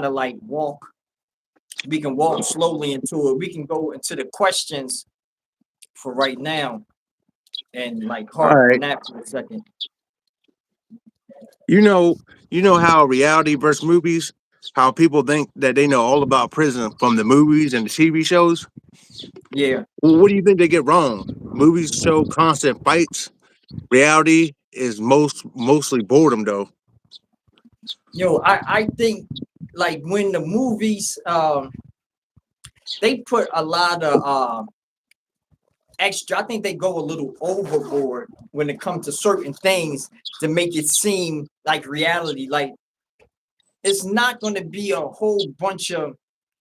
of like walk. We can walk slowly into it. We can go into the questions for right now and like All harp on right. that for a second. You know, how reality versus movies, how people think that they know all about prison from the movies and the TV shows. Yeah. Well, what do you think they get wrong? Movies show constant fights. Reality is mostly boredom, though. I think like when the movies they put a lot of extra. I think they go a little overboard when it comes to certain things to make it seem like reality. Like it's not going to be a whole bunch of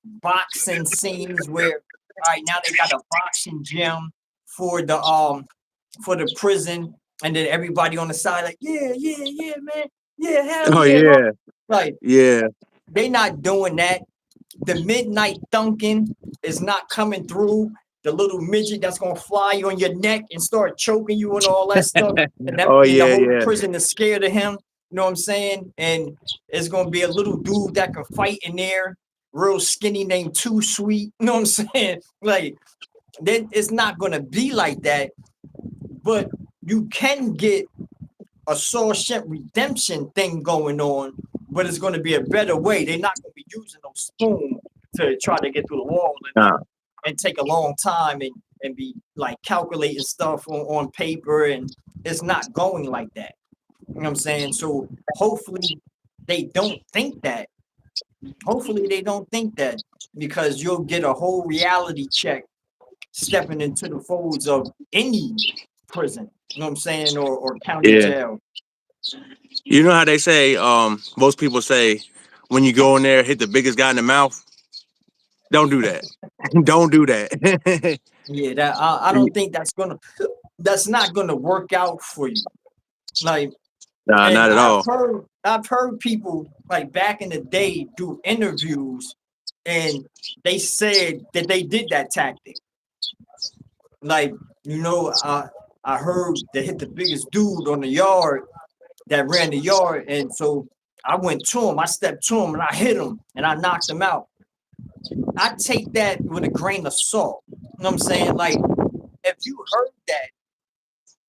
boxing scenes where all right now they got a boxing gym for the prison and then everybody on the side like yeah man yeah hell Oh yeah bro. yeah, Like yeah. they not doing that. The midnight dunking is not coming through. The little midget that's gonna fly on your neck and start choking you and all that stuff, and Oh the yeah, whole yeah. prison is scared of him. You know what I'm saying? And it's gonna be a little dude that can fight in there, real skinny, named Too Sweet. You know what I'm saying? Like, then it's not gonna be like that. But you can get a Shawshank Redemption thing going on, but it's going to be a better way. They're not going to be using no spoon to try to get through the wall Nah. and take a long time and be like calculating stuff on paper, and it's not going like that. You know what I'm saying? So hopefully they don't think that. Hopefully they don't think that because you'll get a whole reality check stepping into the folds of any prison. You know what I'm saying? Or county Yeah. jail. You know how they say, most people say, when you go in there, hit the biggest guy in the mouth. Don't do that. Don't do that. Yeah, that I don't think that's not gonna work out for you. Like, Nah, and not at all. I've heard people like back in the day do interviews, and they said that they did that tactic. Like, you know, I heard they hit the biggest dude on the yard that ran the yard, and so I went to him, I stepped to him, and I hit him, and I knocked him out. I take that with a grain of salt. You know what I'm saying? Like, if you heard that,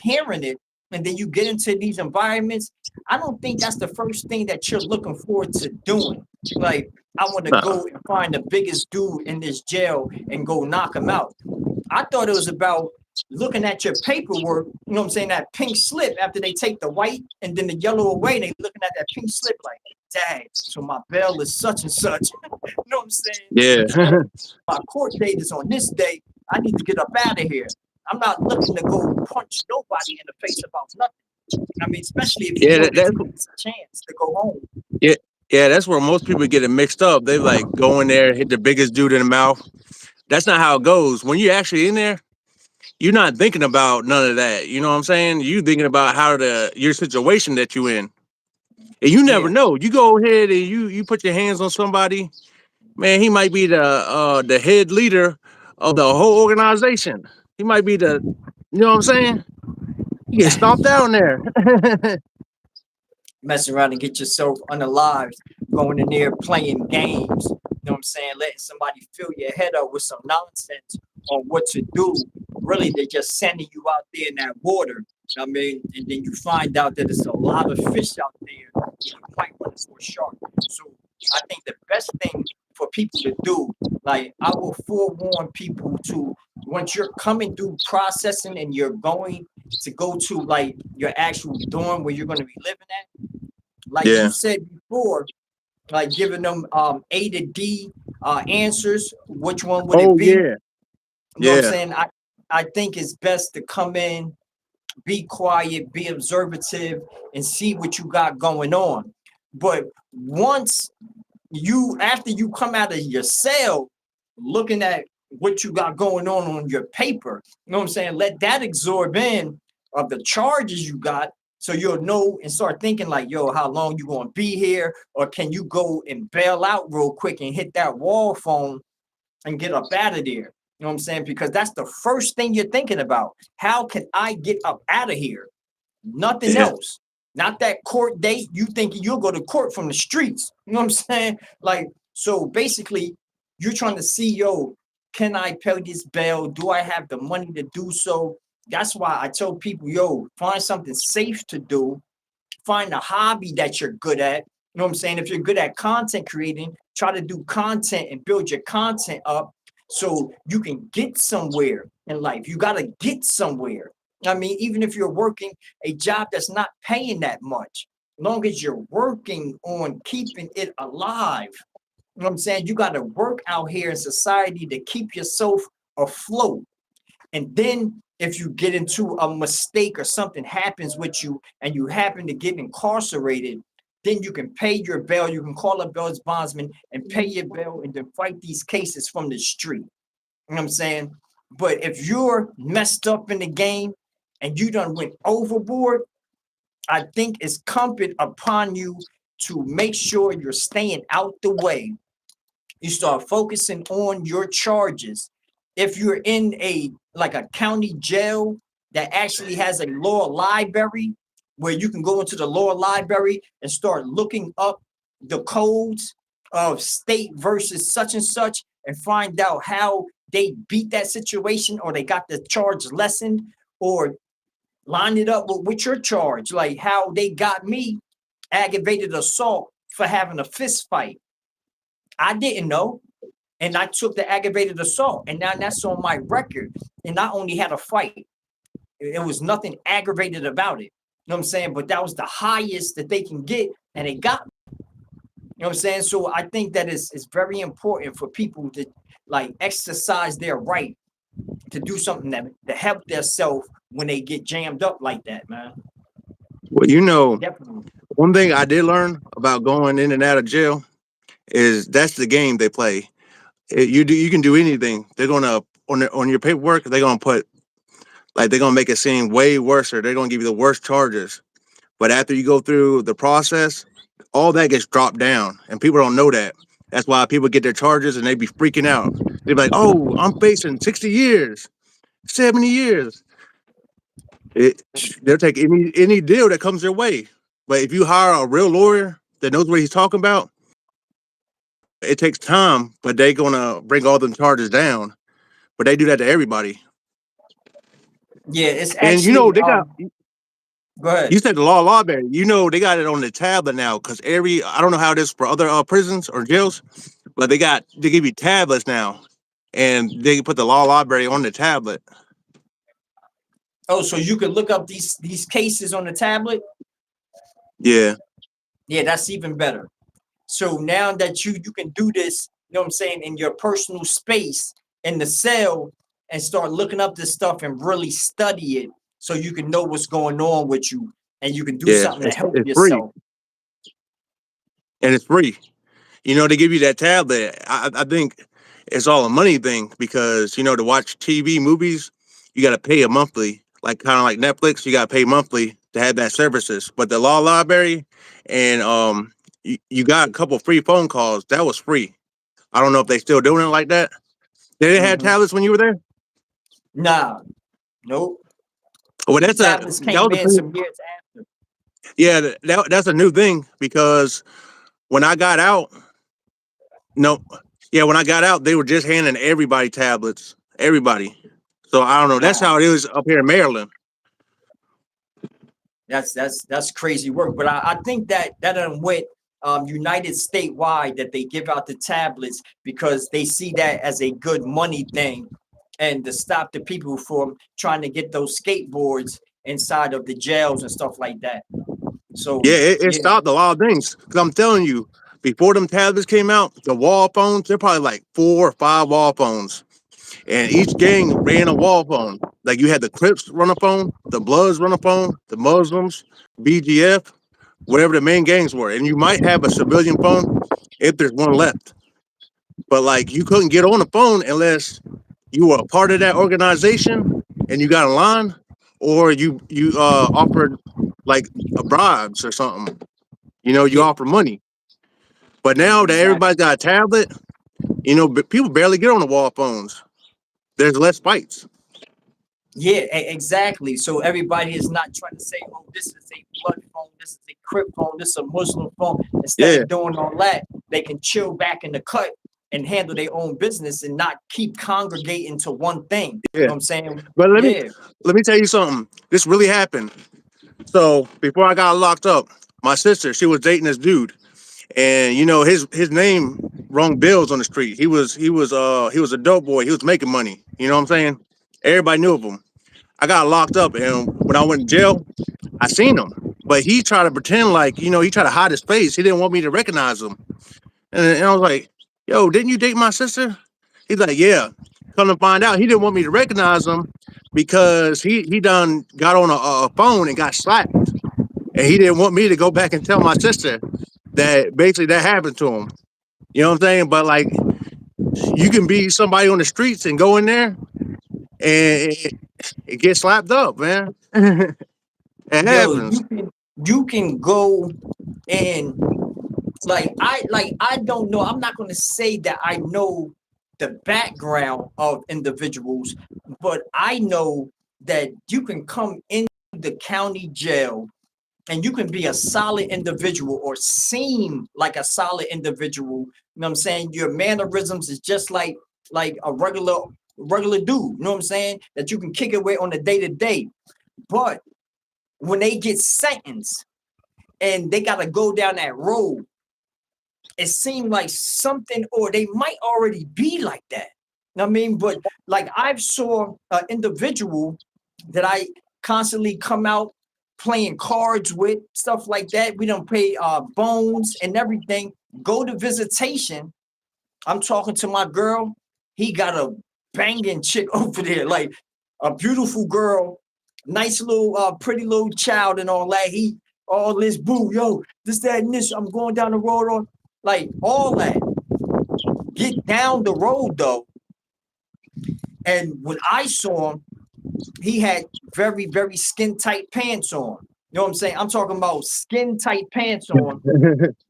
hearing it, and then you get into these environments, I don't think that's the first thing that you're looking forward to doing. Like, I want to Nah. go and find the biggest dude in this jail and go knock him out. I thought it was about looking at your paperwork, you know what I'm saying, that pink slip after they take the white and then the yellow away, and they looking at that pink slip like, dang, so my bail is such and such. You know what I'm saying? Yeah. So my court date is on this day. I need to get up out of here. I'm not looking to go punch nobody in the face about nothing. I mean, especially if you Yeah. know that That's it's a chance to go home. yeah. Yeah, that's where most people get it mixed up. They like go in there, hit the biggest dude in the mouth. That's not how it goes. When you're actually in there, you're not thinking about none of that. You know what I'm saying? You thinking about how your situation that you in. And you never Yeah. know. You go ahead and you put your hands on somebody, man, he might be the head leader of the whole organization. He might be you know what I'm saying? You get stomped down there. Messing around and get yourself unalived, going in there playing games. You know what I'm saying? Letting somebody fill your head up with some nonsense on what to do. Really, they're just sending you out there in that water. I mean, and then you find out that there's a lot of fish out there. You might run into a shark. So I think the best thing for people to do, like I will forewarn people to once you're coming through processing and you're going to go to like your actual dorm where you're going to be living at, like you Yeah. said before, like giving them A to D answers. Which one would it Oh be? yeah. You know what I'm Yeah. saying? I think it's best to come in, be quiet, be observative, and see what you got going on. But once after you come out of your cell, looking at what you got going on your paper, you know what I'm saying? Let that absorb in of the charges you got, so you'll know and start thinking like, yo, how long you gonna be here, or can you go and bail out real quick and hit that wall phone and get up out of there? You know what I'm saying? Because that's the first thing you're thinking about. How can I get up out of here? Nothing Yeah. else. not that court date. You thinking you'll go to court from the streets. You know what I'm saying? Like, so basically, you're trying to see, yo, can I pay this bail? Do I have the money to do so? That's why I tell people, yo, find something safe to do. Find a hobby that you're good at. You know what I'm saying? If you're good at content creating, try to do content and build your content up so you can get somewhere in life. You got to get somewhere. I mean, even if you're working a job that's not paying that much, long as you're working on keeping it alive. You know what I'm saying? You got to work out here in society to keep yourself afloat. And then if you get into a mistake or something happens with you and you happen to get incarcerated, then you can pay your bail. You can call up bail bondsman and pay your bail and then fight these cases from the street. You know what I'm saying? But if you're messed up in the game and you done went overboard, I think it's incumbent upon you to make sure you're staying out the way. You start focusing on your charges. If you're in a like a county jail that actually has a law library where you can go into the law library and start looking up the codes of state versus such and such and find out how they beat that situation or they got the charge lessened or line it up with your charge, like how they got me aggravated assault for having a fist fight. I didn't know. And I took the aggravated assault, and now that's on my record. And I only had a fight. It was nothing aggravated about it. You know what I'm saying? But that was the highest that they can get, and it got me. You know what I'm saying? So I think that it's very important for people to like exercise their right to do something that to help themselves when they get jammed up like that, man. Well, Definitely. one thing I did learn about going in and out of jail is that's the game they play. You can do anything. They're gonna on your paperwork. They're gonna put like they're gonna make it seem way worse, or they're gonna give you the worst charges. But after you go through the process, all that gets dropped down, and people don't know that. That's why people get their charges and they be freaking out. They be like, "Oh, I'm facing 60 years, 70 years." It, they'll take any deal that comes their way. But if you hire a real lawyer that knows what he's talking about, it takes time, but they gonna bring all them charges down. But they do that to everybody. Yeah, it's And actually they got go ahead. you said the law library. They got it on the tablet now because I don't know how it is for other prisons or jails, but they give you tablets now, and they put the law library on the tablet. Oh, so you can look up these cases on the tablet? Yeah, Yeah, that's even better. So now that you can do this, you know what I'm saying, in your personal space in the cell and start looking up this stuff and really study it so you can know what's going on with you and you can do yeah, something to help it's free yourself. and it's free. They give you that tablet. I think it's all a money thing because to watch TV movies, you got to pay a monthly, like kind of like Netflix. You got to pay monthly to have that services. But the law library and you got a couple free phone calls. That was free. I don't know if they still doing it like that. They didn't have Hmm. tablets when you were there. Nah, nope. Well, The that's tablets that was came a in thing. some years after. Yeah, that's a new thing because when I got out, no, yeah, when I got out, they were just handing everybody tablets, everybody. So I don't know. That's Wow, how it is up here in Maryland. that's crazy work. But I think that went United statewide that they give out the tablets because they see that as a good money thing and to stop the people from trying to get those skateboards inside of the jails and stuff like that. Yeah, So it yeah. stopped a lot of things. Because I'm telling you, before them tablets came out, the wall phones, they're probably like 4 or 5 wall phones. And each gang ran a wall phone. Like you had the Crips run a phone, the Bloods run a phone, the Muslims, BGF, whatever the main gangs were. And you might have a civilian phone if there's one left. But like you couldn't get on the phone unless you were a part of that organization and you got a line, or you offered like a bribes or something. You Yeah, offer money. But now that everybody's exactly. got a tablet, people barely get on the wall phones. There's less fights. Yeah, exactly. So everybody is not trying to say, "Oh, this is a blood phone, this is a Crip phone, this is a Muslim phone." Instead Yeah, of doing all that, they can chill back in the cut and handle their own business and not keep congregating to one thing. You yeah. know what I'm saying? But Yeah. let me tell you something. This really happened. So before I got locked up, my sister, she was dating this dude, and his name rung bells on the street. He was a dope boy. He was making money. You know what I'm saying? Everybody knew of him. I got locked up, and when I went to jail, I seen him, but he tried to pretend like he tried to hide his face. He didn't want me to recognize him, and I was like, "Yo, didn't you date my sister?" He's like, "Yeah." Come to find out, he didn't want me to recognize him because he done got on a phone and got slapped, and he didn't want me to go back and tell my sister that basically that happened to him. You know what I'm saying? But like, you can be somebody on the streets and go in there and it gets slapped up, man. It Yo, happens. you can go and I don't know. I'm not gonna say that I know the background of individuals, but I know that you can come into the county jail and you can be a solid individual or seem like a solid individual. You know what I'm saying? Your mannerisms is just like a regular dude. You know what I'm saying? That you can kick it with on a day to day. But when they get sentenced and they gotta go down that road, it seemed like something, or they might already be like that. You know what I mean? But like I've saw an individual that I constantly come out playing cards with, stuff like that. We don't pay bones and everything. Go to visitation. I'm talking to my girl. He got a banging chick over there, like a beautiful girl, nice little, pretty little child, and all that. He all this boo, yo, this, that, and this. I'm going down the road on like all that. Get down the road though, and when I saw him, he had very, very skin tight pants on. You know what I'm saying? I'm talking about skin tight pants on,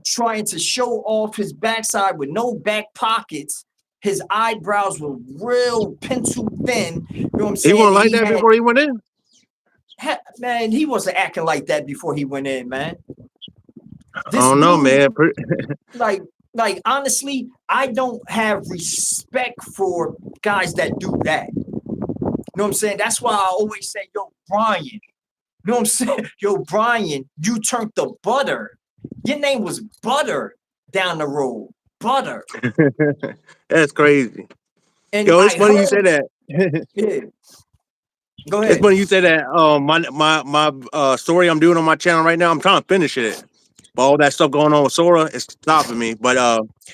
trying to show off his backside with no back pockets. His eyebrows were real pencil thin. You know what I'm He saying? wasn't And like he that had, before he went in. man, he wasn't acting like that before he went in, man. I This don't know, dude, man. like, like honestly, I don't have respect for guys that do that. You know what I'm saying? That's why I always say, yo, Brian. You know what I'm saying? Yo, Brian, you turned the butter. Your name was Butter down the road. Butter. That's crazy. And Yo, it's I funny you say heard, that. yeah, go It's ahead. funny you say that. My story I'm doing on my channel right now. I'm trying to finish it, but all that stuff going on with Sora is stopping me. But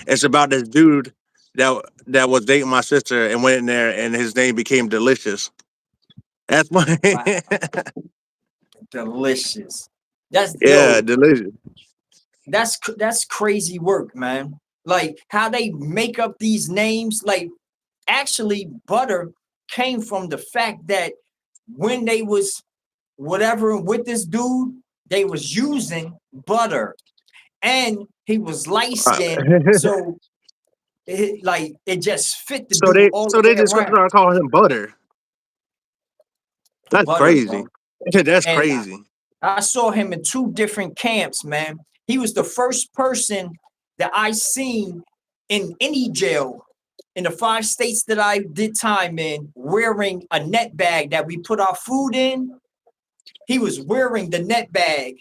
it's about this dude that was dating my sister and went in there, and his name became Delicious. That's my Wow, delicious. That's yeah, yo, Delicious. that's crazy work, man. Like how they make up these names. Like actually, Butter came from the fact that when they was whatever with this dude, they was using butter, and he was light Uh, skinned, so it just fit the so dude they all so the they way just around. started calling him Butter. That's Butter, crazy. bro. That's And crazy. I saw him in two different camps, man. He was the first person that I seen in any jail in the 5 states that I did time in wearing a net bag that we put our food in. He was wearing the net bag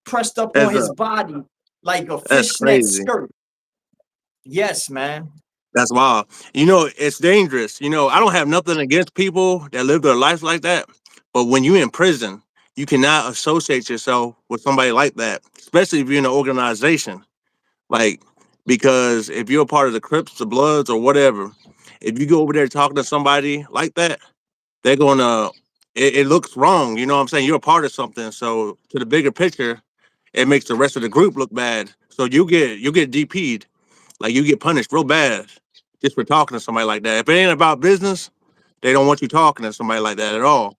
pressed up on That's his body like a that's fishnet crazy. skirt. Yes, man. That's wild. It's dangerous. I don't have nothing against people that live their life like that. But when you're in prison, you cannot associate yourself with somebody like that, especially if you're in an organization. Like, because if you're a part of the Crips, the Bloods, or whatever, if you go over there talking to somebody like that, they're gonna. It looks wrong. You know what I'm saying? You're a part of something. So to the bigger picture, it makes the rest of the group look bad. So you get DP'd, like you get punished real bad just for talking to somebody like that. If it ain't about business, they don't want you talking to somebody like that at all.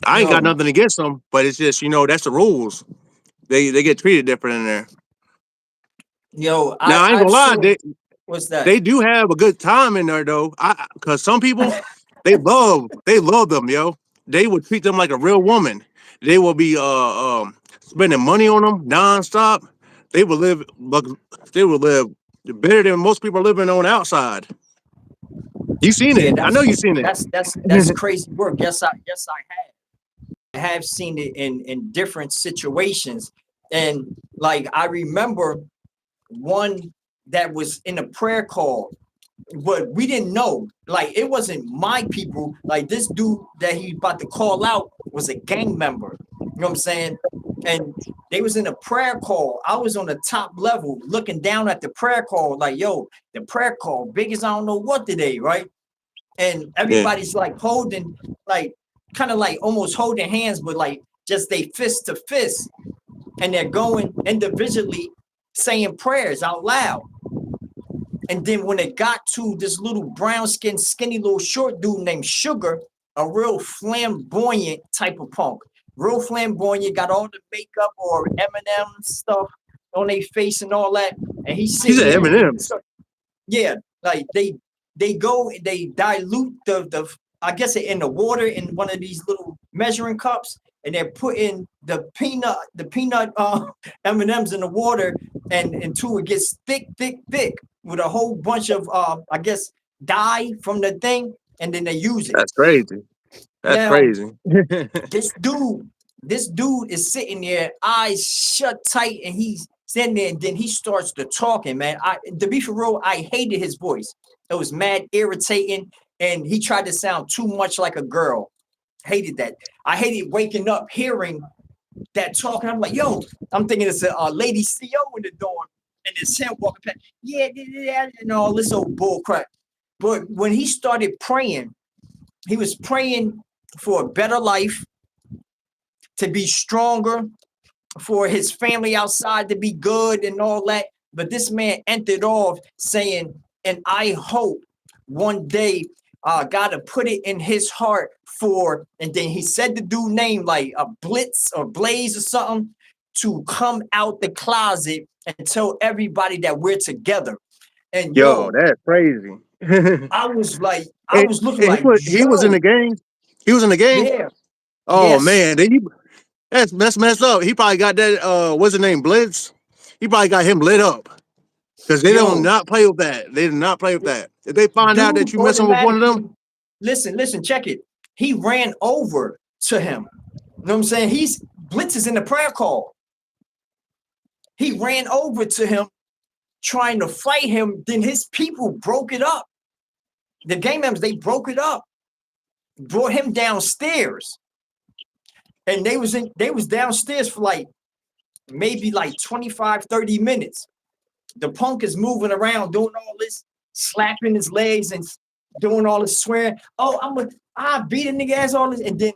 I ain't got Yo, nothing against them, but it's just that's the rules. They get treated different in there. yo, Now I ain't I've gonna lie, saw they what's that? they do have a good time in there though. I because some people They love them, yo. They would treat them like a real woman. They will be spending money on them nonstop. They will live like they will live better than most people are living on outside. You seen Yeah, it. I know you seen it. that's crazy work. Yes, I have. I have seen it in different situations. And like I remember one that was in a prayer call, but we didn't know. Like it wasn't my people. Like this dude that he about to call out was a gang member. You know what I'm saying? And they was in a prayer call. I was on the top level looking down at the prayer call, like, yo, the prayer call, big as I don't know what today, right? And Yeah, everybody's like holding, like, kind of like almost holding hands, but like just they fist to fist, and they're going individually saying prayers out loud. And then when it got to this little brown skinned, skinny little short dude named Sugar, a real flamboyant type of punk, real flamboyant, got all the makeup or Eminem stuff on their face and all that. And he's he sitting said there, Eminem. yeah, like they go, they dilute the I guess it in the water in one of these little measuring cups, and they're putting the peanut M&Ms in the water, and until it gets thick with a whole bunch of I guess dye from the thing, and then they use it. That's crazy. That's Now crazy. this dude, this dude is sitting there, eyes shut tight, and he's standing there, and then he starts to talking, man. To be for real, I hated his voice. It was mad irritating, and he tried to sound too much like a girl. Hated that. I hated waking up hearing that talking. I'm like, yo, I'm thinking it's a lady CO in the dorm, and it's him walking past. Yeah, and all this old bull crap. But when he started praying, he was praying for a better life, to be stronger, for his family outside to be good and all that. But this man entered off saying, and I hope one day God to put it in his heart for, and then he said the dude name like a Blitz or Blaze or something, to come out the closet and tell everybody that we're together. And Yo, yo, that's crazy. and, I was like, I and was looking he like, was he was in yo, the gang. He was in the gang. yeah, Oh yes, man, that's messed up. He probably got that. What's his name? Blitz. He probably got him lit up because they don't yo, not play with that. They do not play with that. If they find out that dude you messing with one of them, automatically, listen, check it. He ran over to him. You know what I'm saying? He's Blitz is in the prayer call. He ran over to him trying to fight him. Then his people broke it up. The gang members, they broke it up, brought him downstairs. And they was downstairs for like maybe like 25, 30 minutes. The punk is moving around doing all this, slapping his legs and doing all this swearing. Oh, I beat a nigga ass, all this. And then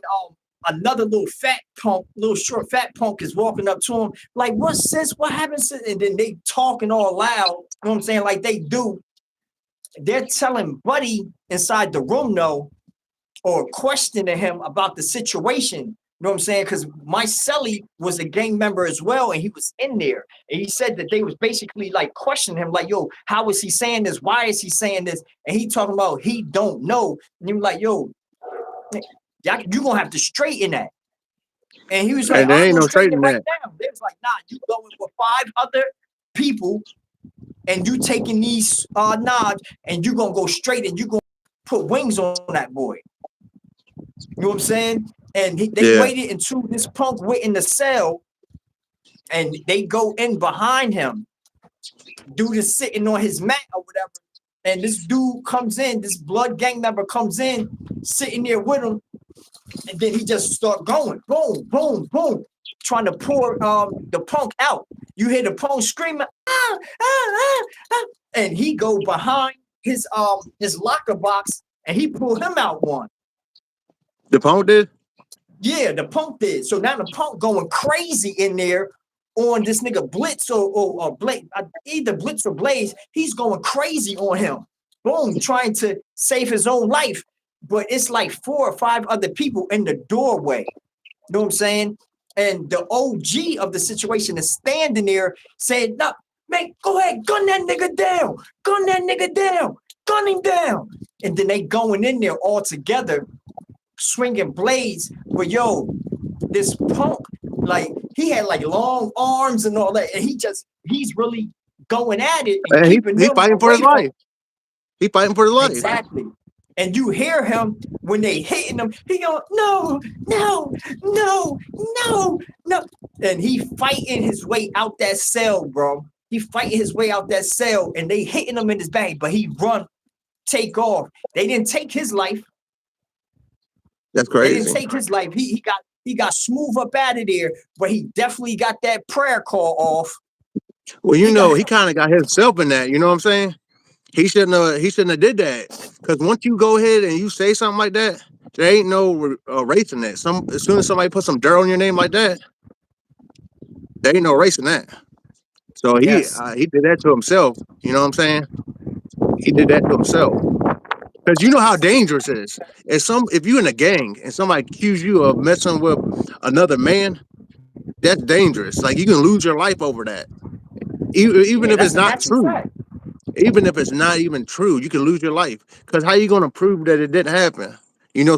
another little fat punk, little short fat punk is walking up to him, like, what sis? What happened, sis? And then they talking all loud, you know what I'm saying? Like they do. They're telling Buddy inside the room, no, or questioning him about the situation. You know what I'm saying? Because my cellie was a gang member as well, and he was in there. And he said that they was basically like questioning him, like, yo, how is he saying this? Why is he saying this? And he talking about he don't know. And he was like, yo, you gonna have to straighten that. And he was like, and there I'll ain't go no straighten it trading right that. now. They was like, nah, you going with 5 other people, and you taking these nods, and you gonna go straight, and you gonna put wings on that boy. You know what I'm saying? And they Yeah, waited until this punk went in the cell, and they go in behind him. Dude is sitting on his mat or whatever. And this dude comes in, this blood gang member comes in, sitting there with him. And then he just start going, boom, boom, boom, trying to pour the punk out. You hear the punk screaming, ah, ah, ah, ah. And he go behind his locker box, and he pulled him out one. the punk did. Yeah, the punk did. So now the punk going crazy in there on this nigga Blitz or Blaze, either Blitz or Blaze. He's going crazy on him. Boom, trying to save his own life. But it's like 4 or 5 other people in the doorway. You know what I'm saying? And the OG of the situation is standing there saying, no, man, go ahead, gun that nigga down. Gun that nigga down. Gun him down. and then they going in there all together, swinging blades. But yo, this punk, like he had like long arms and all that, and he's really going at it and And keeping he them fighting for his away from life. He fighting for his life. exactly. And you hear him when they hitting him, he go, no, no, no, no, no. And he fighting his way out that cell, bro. He fighting his way out that cell, and they hitting him in his back, but he run, take off. They didn't take his life. That's They didn't crazy. take his life. He got smooth up out of there, but he definitely got that prayer call off. Well, He got he kind of got himself in that. You know what I'm saying? He shouldn't have did that. Because once you go ahead and you say something like that, there ain't no erasing that. As soon as somebody puts some dirt on your name like that, there ain't no erasing that. So yes. he did that to himself. You know what I'm saying? He did that to himself. Because you know how dangerous it is. If you in a gang and somebody accuse you of messing with another man, that's dangerous. Like you can lose your life over that. Even Yeah, if that's it's a not natural true. fact. Even if it's not even true, you can lose your life. Because how you gonna prove that it didn't happen?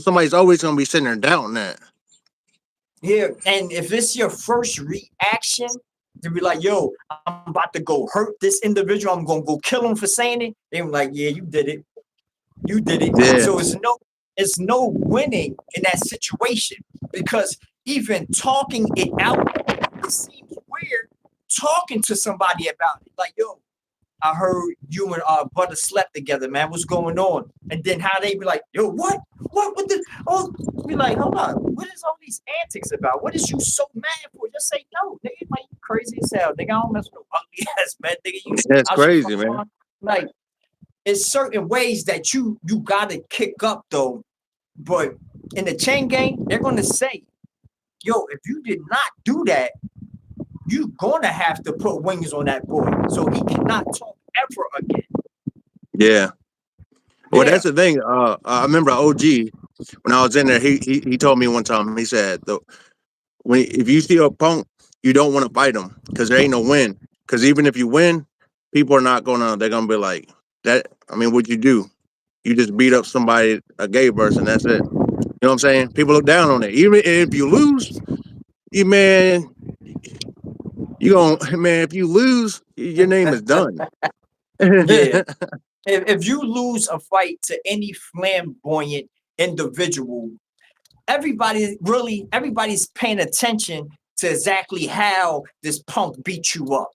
Somebody's always gonna be sitting there doubting that. Yeah, and if it's your first reaction to be like, yo, I'm about to go hurt this individual, I'm gonna go kill him for saying it, they're like, yeah, you did it. You did it. Yeah, So it's no winning in that situation because even talking it out, it seems weird talking to somebody about it. Like, yo, I heard you and brother slept together, man. What's going on? And then how they be like, yo, what? What the oh be like, hold on, what is all these antics about? What is you so mad for? Just say no, nigga, like you crazy as hell. Nigga, I don't mess with no ugly ass man, nigga. You that's I should crazy, fuck man. on. Like it's certain ways that you gotta kick up though. But in the chain gang, they're gonna say, yo, if you did not do that, you're gonna have to put wings on that boy so he cannot talk ever again. Yeah. Well, Yeah, that's the thing. I remember OG when I was in there. He told me one time. He said, if you see a punk, you don't want to fight him because there ain't no win. Because even if you win, people are not gonna. They're gonna be like that. I mean, what'd you do? You just beat up somebody, a gay person. That's it. You know what I'm saying? People look down on it. Even if you lose, you man, you gonna man. If you lose, your name is done. yeah. If you lose a fight to any flamboyant individual, everybody's paying attention to exactly how this punk beat you up.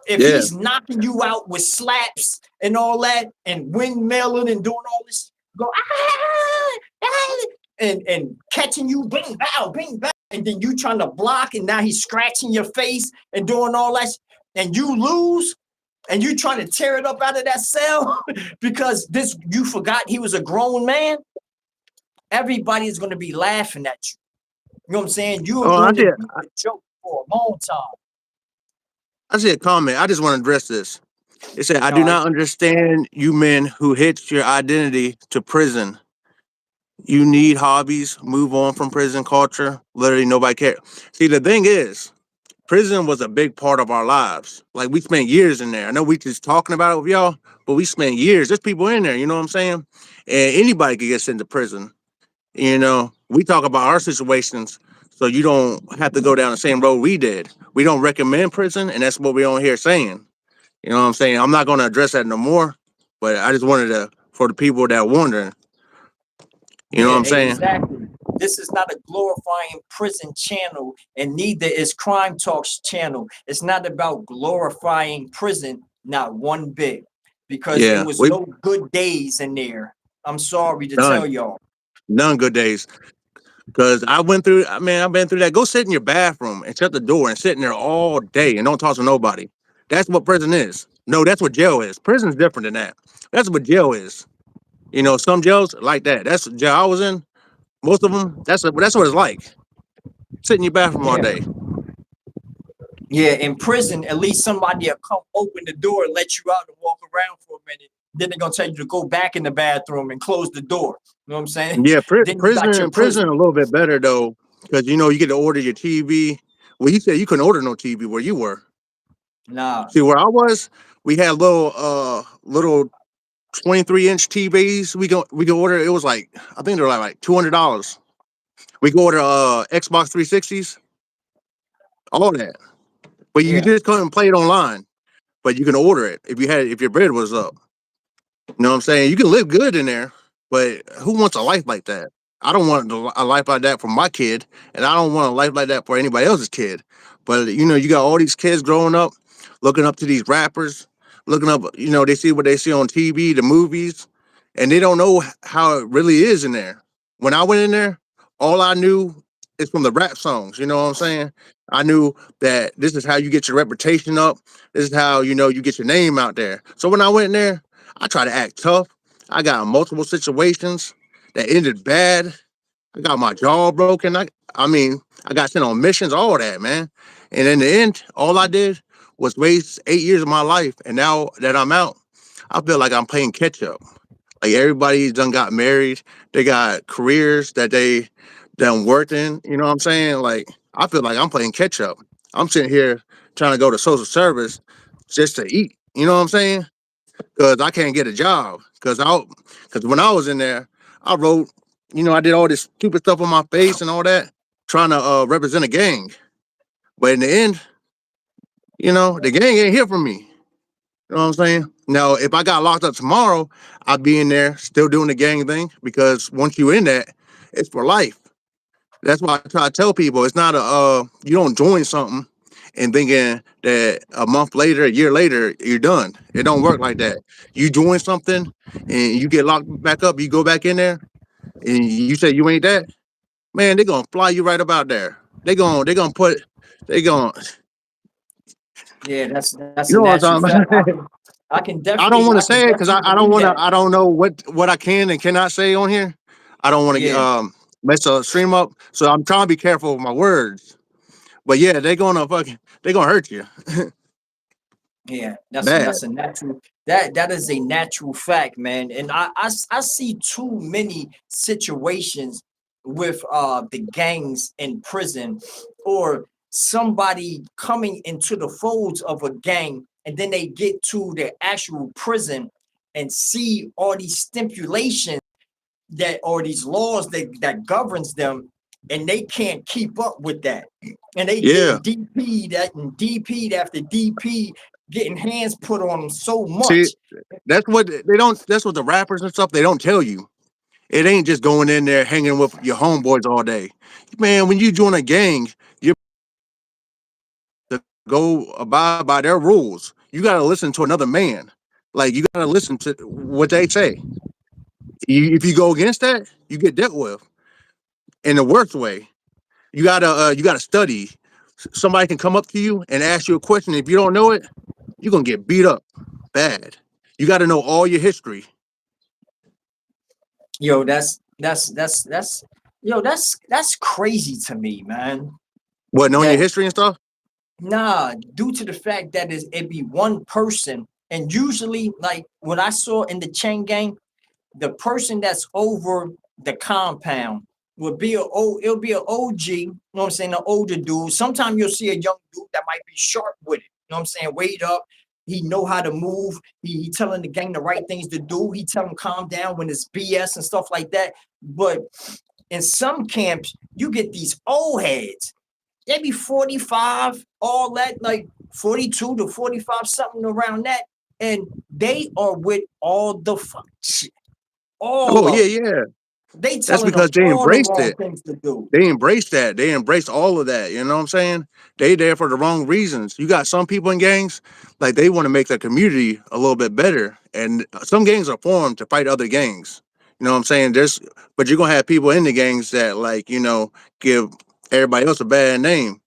If Yeah. he's knocking you out with slaps and all that, and windmilling and doing all this, go and catching you, bing bow, and then you trying to block, and now he's scratching your face and doing all that, and you lose, and you trying to tear it up out of that cell because you forgot he was a grown man. Everybody is going to be laughing at you. You know what I'm saying? You are Oh, going to be a joke for a long time. I see a comment. I just want to address this. It said, I All do right. not understand you men who hitch your identity to prison. You need hobbies, move on from prison culture. Literally nobody cares. See, the thing is, prison was a big part of our lives. Like we spent years in there. I know we just talking about it with y'all, but we spent years. There's people in there, you know what I'm saying? And anybody could get sent to prison. We talk about our situations so you don't have to go down the same road we did. We don't recommend prison, and that's what we're on here saying. You know what I'm saying? I'm not going to address that no more, but I just wanted to, for the people that are wondering, you know Yeah, what I'm saying? exactly. This is not a glorifying prison channel, and neither is Crime Talks channel. It's not about glorifying prison, not one bit, because it Yeah, was we no good days in there. I'm sorry to none, tell y'all. none good days. Because I've been through that. Go sit in your bathroom and shut the door and sit in there all day and don't talk to nobody. That's what prison is. No, that's what jail is. Prison's different than that. That's what jail is. Some jails like that. That's the jail I was in. Most of them, that's what it's like. Sit in your bathroom all Yeah. day. Yeah, in prison, at least somebody will come open the door and let you out and walk around for a minute. Then they're gonna tell you to go back in the bathroom and close the door. You know what I'm saying? Yeah, Then you got your prison prison. a little bit better though, because you get to order your TV. Well, you said you couldn't order no TV where you were. Nah. See, where I was, we had little 23-inch TVs. We can order. It was like, I think they're like $200. We can order Xbox 360s, all that. But you Yeah, just couldn't play it online. But you can order it if your bread was up. You know what I'm saying? You can live good in there, but who wants a life like that? I don't want a life like that for my kid, and I don't want a life like that for anybody else's kid. But you got all these kids growing up, looking up to these rappers, looking up. They see what they see on TV, the movies, and they don't know how it really is in there. When I went in there, all I knew is from the rap songs. You know what I'm saying? I knew that this is how you get your reputation up. This is how you get your name out there. So when I went in there, I try to act tough. I got in multiple situations that ended bad. I got my jaw broken. I mean, I got sent on missions, all that, man. And in the end, all I did was waste 8 years of my life. And now that I'm out, I feel like I'm playing catch up. Like everybody done got married. They got careers that they done worked in. You know what I'm saying? Like I feel like I'm playing catch up. I'm sitting here trying to go to social service just to eat. You know what I'm saying? Because I can't get a job. Because when I was in there, I wrote, I did all this stupid stuff on my face and all that, trying to represent a gang. But in the end, the gang ain't here for me. You know what I'm saying? Now, if I got locked up tomorrow, I'd be in there still doing the gang thing because once you in that, it's for life. That's why I try to tell people it's not you don't join something and thinking that a month later, a year later, you're done. It don't work like that. You join something and you get locked back up, you go back in there and you say you ain't that, man, they're gonna fly you right about there. They gonna yeah, that's a you know what natural I'm fact. talking about. I can I don't definitely want to I can say it because definitely I don't believe want to. that. I don't know what I can and cannot say on here. I don't want to get Yeah, mess the stream up, so I'm trying to be careful with my words. But yeah, they gonna hurt you yeah, bad. that's a natural that is a natural fact, man. And I see too many situations with the gangs in prison or somebody coming into the folds of a gang and then they get to the actual prison and see all these stipulations that or these laws that governs them and they can't keep up with that and they Yeah. get DP'd and DP'd after DP getting hands put on them so See, much. that's what they don't. That's what the rappers and stuff they don't tell you. It ain't just going in there hanging with your homeboys all day, man. When you join a gang, you to go abide by their rules. You got to listen to another man. Like you got to listen to what they say. If you go against that, you get dealt with in the worst way. You gotta study. Somebody can come up to you and ask you a question. If you don't know it, you're gonna get beat up bad. You got to know all your history. Yo, that's yo, that's crazy to me, man. What, knowing your That history and stuff? nah, due to the fact that it be one person, and usually like when I saw in the chain gang, the person that's over the compound would be it'll be an OG, you know what I'm saying, an older dude. Sometimes you'll see a young dude that might be sharp with it, you know what I'm saying, weighed up. He know how to move. He telling the gang the right things to do. He tell them calm down when it's BS and stuff like that. But in some camps, you get these old heads. They be 45, all that, like 42 to 45, something around that. And they are with all the fuck shit, all Oh yeah, of it. yeah. They That's telling because them they all the embraced wrong it. things to do. They embraced that. They embraced all of that. You know what I'm saying? They there for the wrong reasons. You got some people in gangs, like they want to make their community a little bit better. And some gangs are formed to fight other gangs. You know what I'm saying? But you're gonna have people in the gangs that give everybody else a bad name.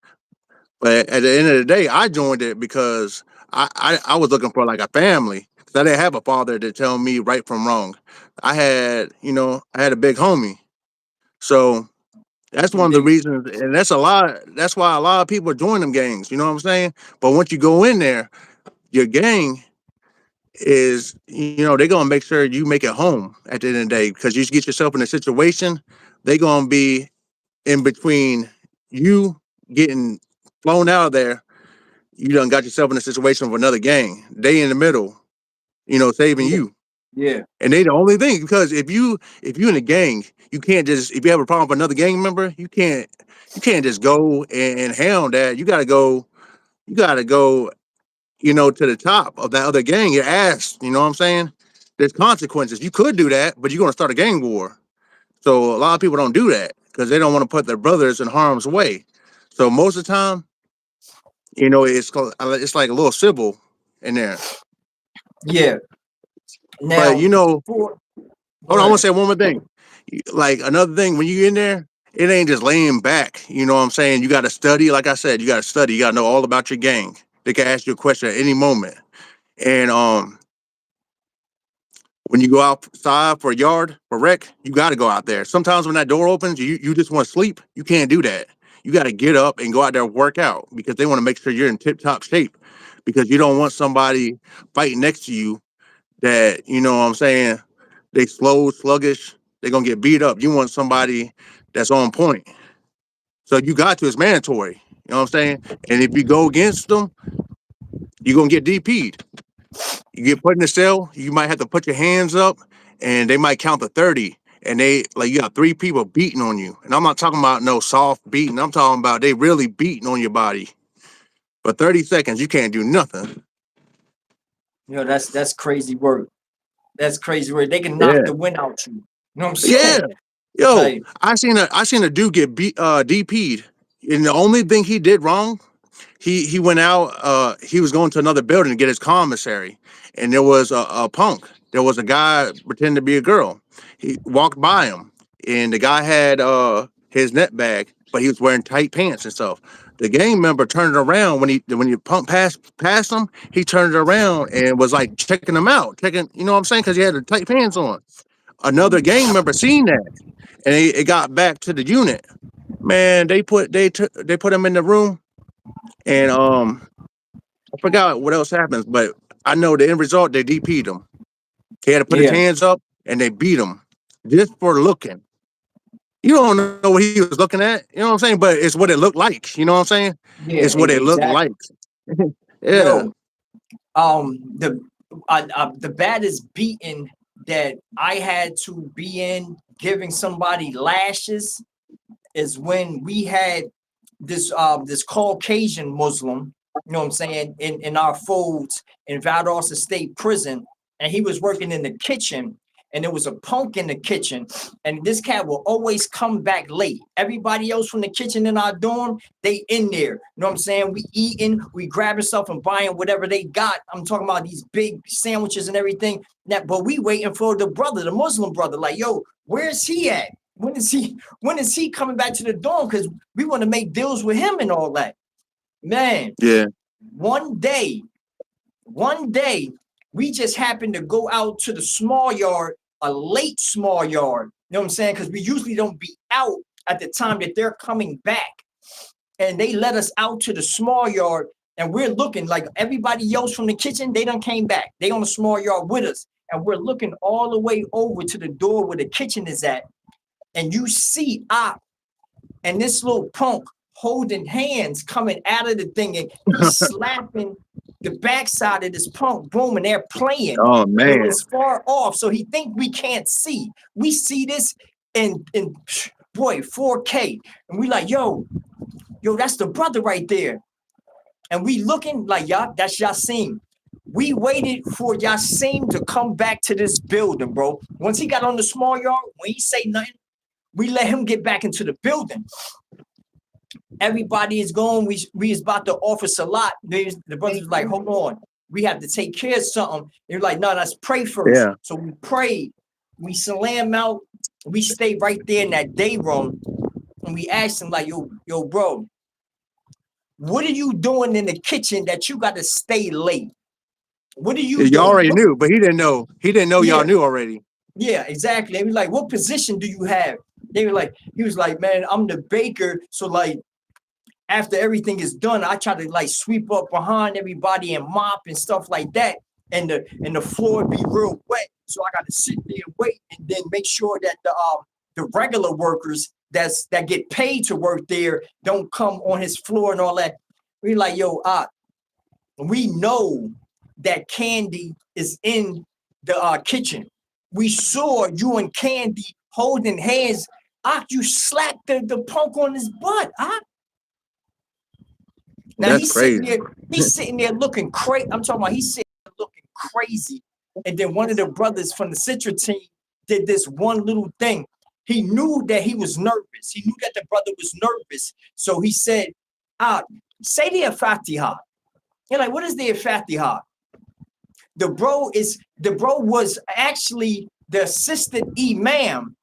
But at the end of the day, I joined it because I was looking for like a family. 'Cause I didn't have a father to tell me right from wrong. I had a big homie. So that's one And of the then reasons, and that's why a lot of people join them gangs. You know what I'm saying? But once you go in there, your gang is, they're gonna make sure you make it home at the end of the day because you get yourself in a situation. They're gonna be in between you getting flown out of there. You done got yourself in a situation with another gang. They in the middle, saving yeah, you. Yeah. And they the only thing, because if you in a gang, you can't just, if you have a problem with another gang member, you can't just go and hound that. You gotta go, to the top of that other gang. Your ass, you know what I'm saying? There's consequences. You could do that, but you're gonna start a gang war. So a lot of people don't do that because they don't want to put their brothers in harm's way. So most of the time, it's like a little civil in there. Yeah. But Now, for go hold on, I want to ahead. say one more thing. Like another thing, when you in there, it ain't just laying back. You know what I'm saying? You got to study. Like I said, you got to study. You got to know all about your gang. They can ask you a question at any moment. And when you go outside for a yard for rec, you got to go out there. Sometimes when that door opens, you just want to sleep. You can't do that. You got to get up and go out there and work out because they want to make sure you're in tip top shape. Because you don't want somebody fighting next to you that, you know what I'm saying, they slow, sluggish, they're gonna get beat up. You want somebody that's on point. So you got to, it's mandatory. You know what I'm saying? And if you go against them, you're gonna get DP'd. You get put in the cell, you might have to put your hands up and they might count to 30. And they like you got three people beating on you. And I'm not talking about no soft beating. I'm talking about they really beating on your body. For 30 seconds, you can't do nothing. That's crazy work. That's crazy work. They can knock Yeah. the wind out you. You know what I'm Yeah. saying? Yo, Like, I seen a dude get DP'd, and the only thing he did wrong, he went out. He was going to another building to get his commissary, and there was a punk. There was a guy pretending to be a girl. He walked by him, and the guy had his net bag, but he was wearing tight pants and stuff. The gang member turned around when he punk passed him. He turned around and was like checking him out, checking. You know what I'm saying? Because he had the tight pants on. Another gang member seen that, and it got back to the unit. Man, they put him in the room, and I forgot what else happens, but I know the end result they DP'd him. He had to put his yeah, hands up, and they beat him just for looking. You don't know what he was looking at, you know what I'm saying? But it's what it looked like. You know what I'm saying? It's yeah, what it looked like. exactly. Yeah, Yo, the the baddest beating that I had to be in giving somebody lashes is when we had this Caucasian Muslim, you know what I'm saying, in our folds in Valdosta State Prison, and he was working in the kitchen, and there was a punk in the kitchen, and this cat will always come back late. Everybody else from the kitchen in our dorm, they in there. You know what I'm saying? We eating, we grabbing stuff and buying whatever they got. I'm talking about these big sandwiches and everything. That, but we waiting for the brother, the Muslim brother. Like, yo, where's he at? When is he coming back to the dorm? Because we want to make deals with him and all that. Man, yeah. one day, one day, we just happened to go out to the small yard, a late small yard. You know what I'm saying? Because we usually don't be out at the time that they're coming back. And they let us out to the small yard, and we're looking like everybody else from the kitchen, they done came back. They on the small yard with us. And we're looking all the way over to the door where the kitchen is at. And you see and this little punk holding hands coming out of the thing, and he's slapping the backside of this punk, boom, and they're playing, Oh and man. it's far off, so he think we can't see. We see this in boy 4K, and we like, yo, that's the brother right there, and we looking like, y'all, that's Yasin. We waited for Yasin to come back to this building, bro. Once he got on the small yard, when he say nothing, we let him get back into the building. Everybody is going. We is about to offer salat. The brothers was like, hold on, we have to take care of something. They're like, no, let's pray first. Yeah. So we prayed. We salam out. We stayed right there in that day room, and we asked him like, yo, bro, what are you doing in the kitchen that you got to stay late? What are you Y'all doing? already knew, but he didn't know. He didn't know y'all Yeah, knew already. yeah, exactly. They were like, what position do you have? They were like, he was like, man, I'm the baker. So like, after everything is done, I try to like sweep up behind everybody and mop and stuff like that. And the floor be real wet. So I got to sit there and wait, and then make sure that the regular workers that get paid to work there don't come on his floor and all that. We like, yo, we know that Candy is in the kitchen. We saw you and Candy holding hands. You slapped the punk on his butt. Now That's crazy. he's sitting there looking crazy. I'm talking about he's sitting there looking crazy. And then one of the brothers from the Citra team did this one little thing. He knew that he was nervous. He knew that the brother was nervous. So he said, say the Fatiha. You're like, what is the Fatiha? The bro was actually the assistant imam,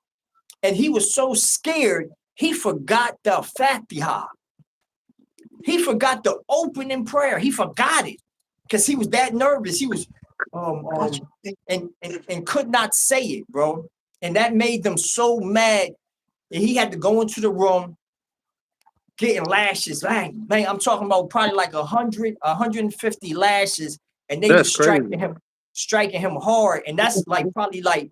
and he was so scared he forgot the Fatiha. He forgot the opening prayer. He forgot it because he was that nervous. He was and could not say it, bro. And that made them so mad that he had to go into the room getting lashes. Man, I'm talking about probably like 100, 150 lashes, and they were striking him hard. And that's like probably like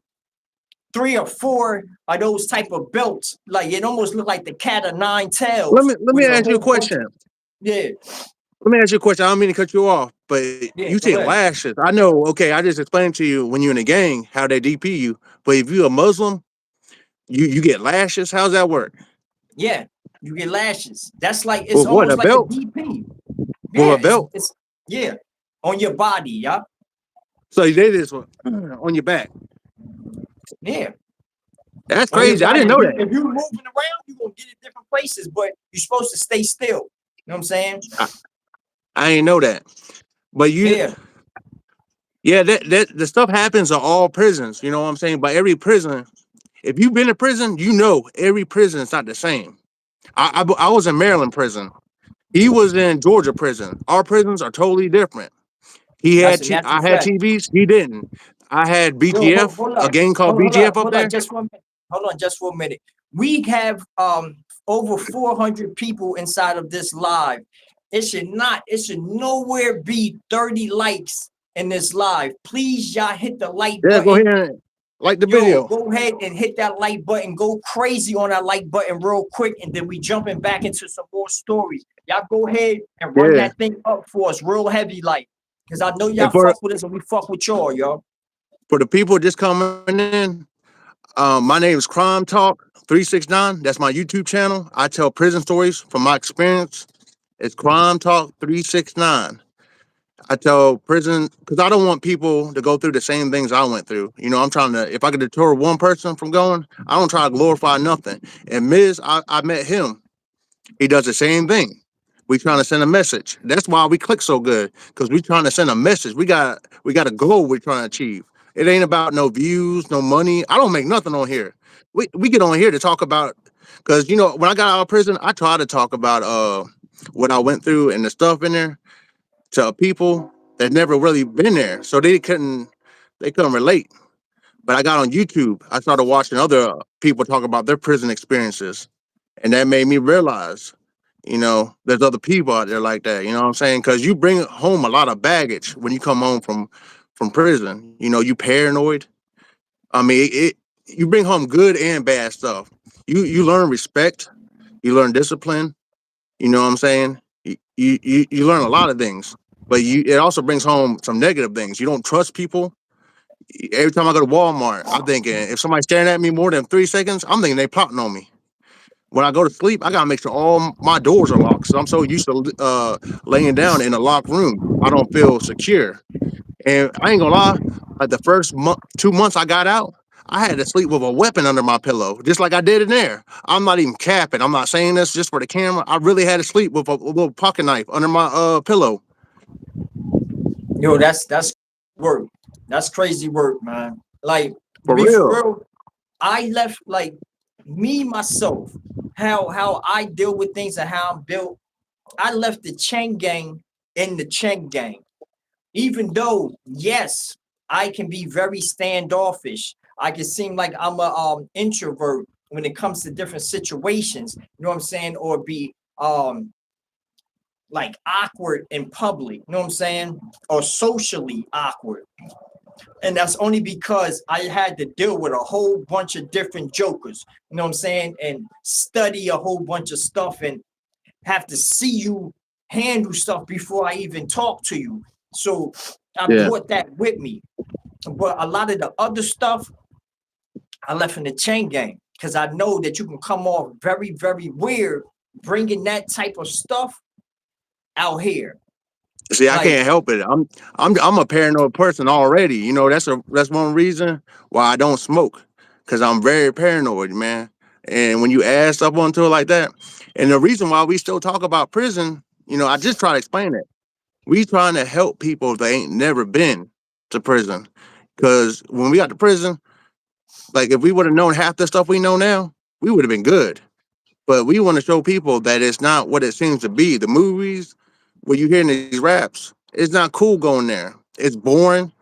3 or 4 of those type of belts. Like it almost looked like the cat of 9 tails. Let me ask you a question. Yeah. Let me ask you a question. I don't mean to cut you off, but you take lashes. I know, okay, I just explained to you when you're in a gang how they DP you, but if you're a Muslim, you get lashes. How's that work? Yeah, you get lashes. That's like it's almost like belt? A DP. Yeah, a belt? It's on your body, yeah. So you did this on your back. Yeah. That's crazy. I didn't know that. If you're moving around, you're gonna get it different places, but you're supposed to stay still. You know what I'm saying? I ain't know that. But that the stuff happens at all prisons, you know what I'm saying? But every prison, if you've been in prison, you know every prison is not the same. I was in Maryland prison. He was in Georgia prison. Our prisons are totally different. I had TVs. He didn't. I had BGF, a gang called BGF up there. Hold on, just for a minute. We have over 400 people inside of this live. It should nowhere be 30 likes in this live. Please, y'all hit the like button. Go ahead and like the video. Go ahead and hit that like button. Go crazy on that like button real quick, and then we jumping back into some more stories. Y'all go ahead and run that thing up for us real heavy, like, because I know y'all fuck with us and we fuck with y'all. For the people just coming in, my name is Crime Talk 369. That's my YouTube channel. I tell prison stories from my experience. It's Crime Talk 369. I tell prison because I don't want people to go through the same things I went through. You know, I'm trying to, if I could deter one person from going, I don't try to glorify nothing. And Miz, I met him. He does the same thing. We trying to send a message. That's why we click so good, because we trying to send a message. We got a goal we're trying to achieve. It ain't about no views, no money. I don't make nothing on here. We get on here to talk about, because, you know, when I got out of prison, I try to talk about what I went through and the stuff in there to people that never really been there, so they couldn't relate. But I got on YouTube. I started watching other people talk about their prison experiences, and that made me realize, you know, there's other people out there like that. You know what I'm saying? Because you bring home a lot of baggage when you come home from prison. You know, you paranoid. I mean, you bring home good and bad stuff. You learn respect. You learn discipline. You know what I'm saying? You learn a lot of things, but it also brings home some negative things. You don't trust people. Every time I go to Walmart, I'm thinking, if somebody's staring at me more than 3 seconds, I'm thinking they plotting on me. When I go to sleep, I gotta make sure all my doors are locked. So I'm so used to laying down in a locked room. I don't feel secure. And I ain't gonna lie, like the first 2 months I got out, I had to sleep with a weapon under my pillow, just like I did in there. I'm not even capping. I'm not saying this just for the camera. I really had to sleep with a little pocket knife under my pillow. Yo, that's work. That's crazy work, man. Like, for real, I left, like, me myself, how I deal with things and how I'm built. I left the Cheng gang in the Cheng gang. Even though, yes, I can be very standoffish. I can seem like I'm a introvert when it comes to different situations. You know what I'm saying? Or be like awkward in public. You know what I'm saying? Or socially awkward. And that's only because I had to deal with a whole bunch of different jokers. You know what I'm saying? And study a whole bunch of stuff and have to see you handle stuff before I even talk to you. So I brought that with me. But a lot of the other stuff I left in the chain gang because I know that you can come off very, very weird bringing that type of stuff out here. See, I Like, can't help it. I'm a paranoid person already. You know, that's one reason why I don't smoke. Cause I'm very paranoid, man. And when you add stuff onto it like that, and the reason why we still talk about prison, you know, I just try to explain it. We trying to help people that ain't never been to prison. Cause when we got to prison, like if we would have known half the stuff we know now, we would have been good. But we want to show people that it's not what it seems to be. The movies, what you hear in these raps, it's not cool going there. It's boring.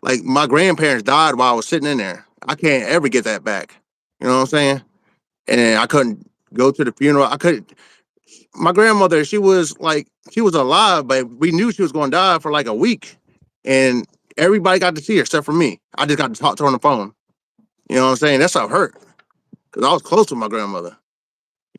Like my grandparents died while I was sitting in there. I can't ever get that back. You know what I'm saying? And I couldn't go to the funeral. I couldn't. My grandmother, she was alive, but we knew she was going to die for like a week, and everybody got to see her except for me. I just got to talk to her on the phone. You know what I'm saying? That's how it hurt because I was close to my grandmother.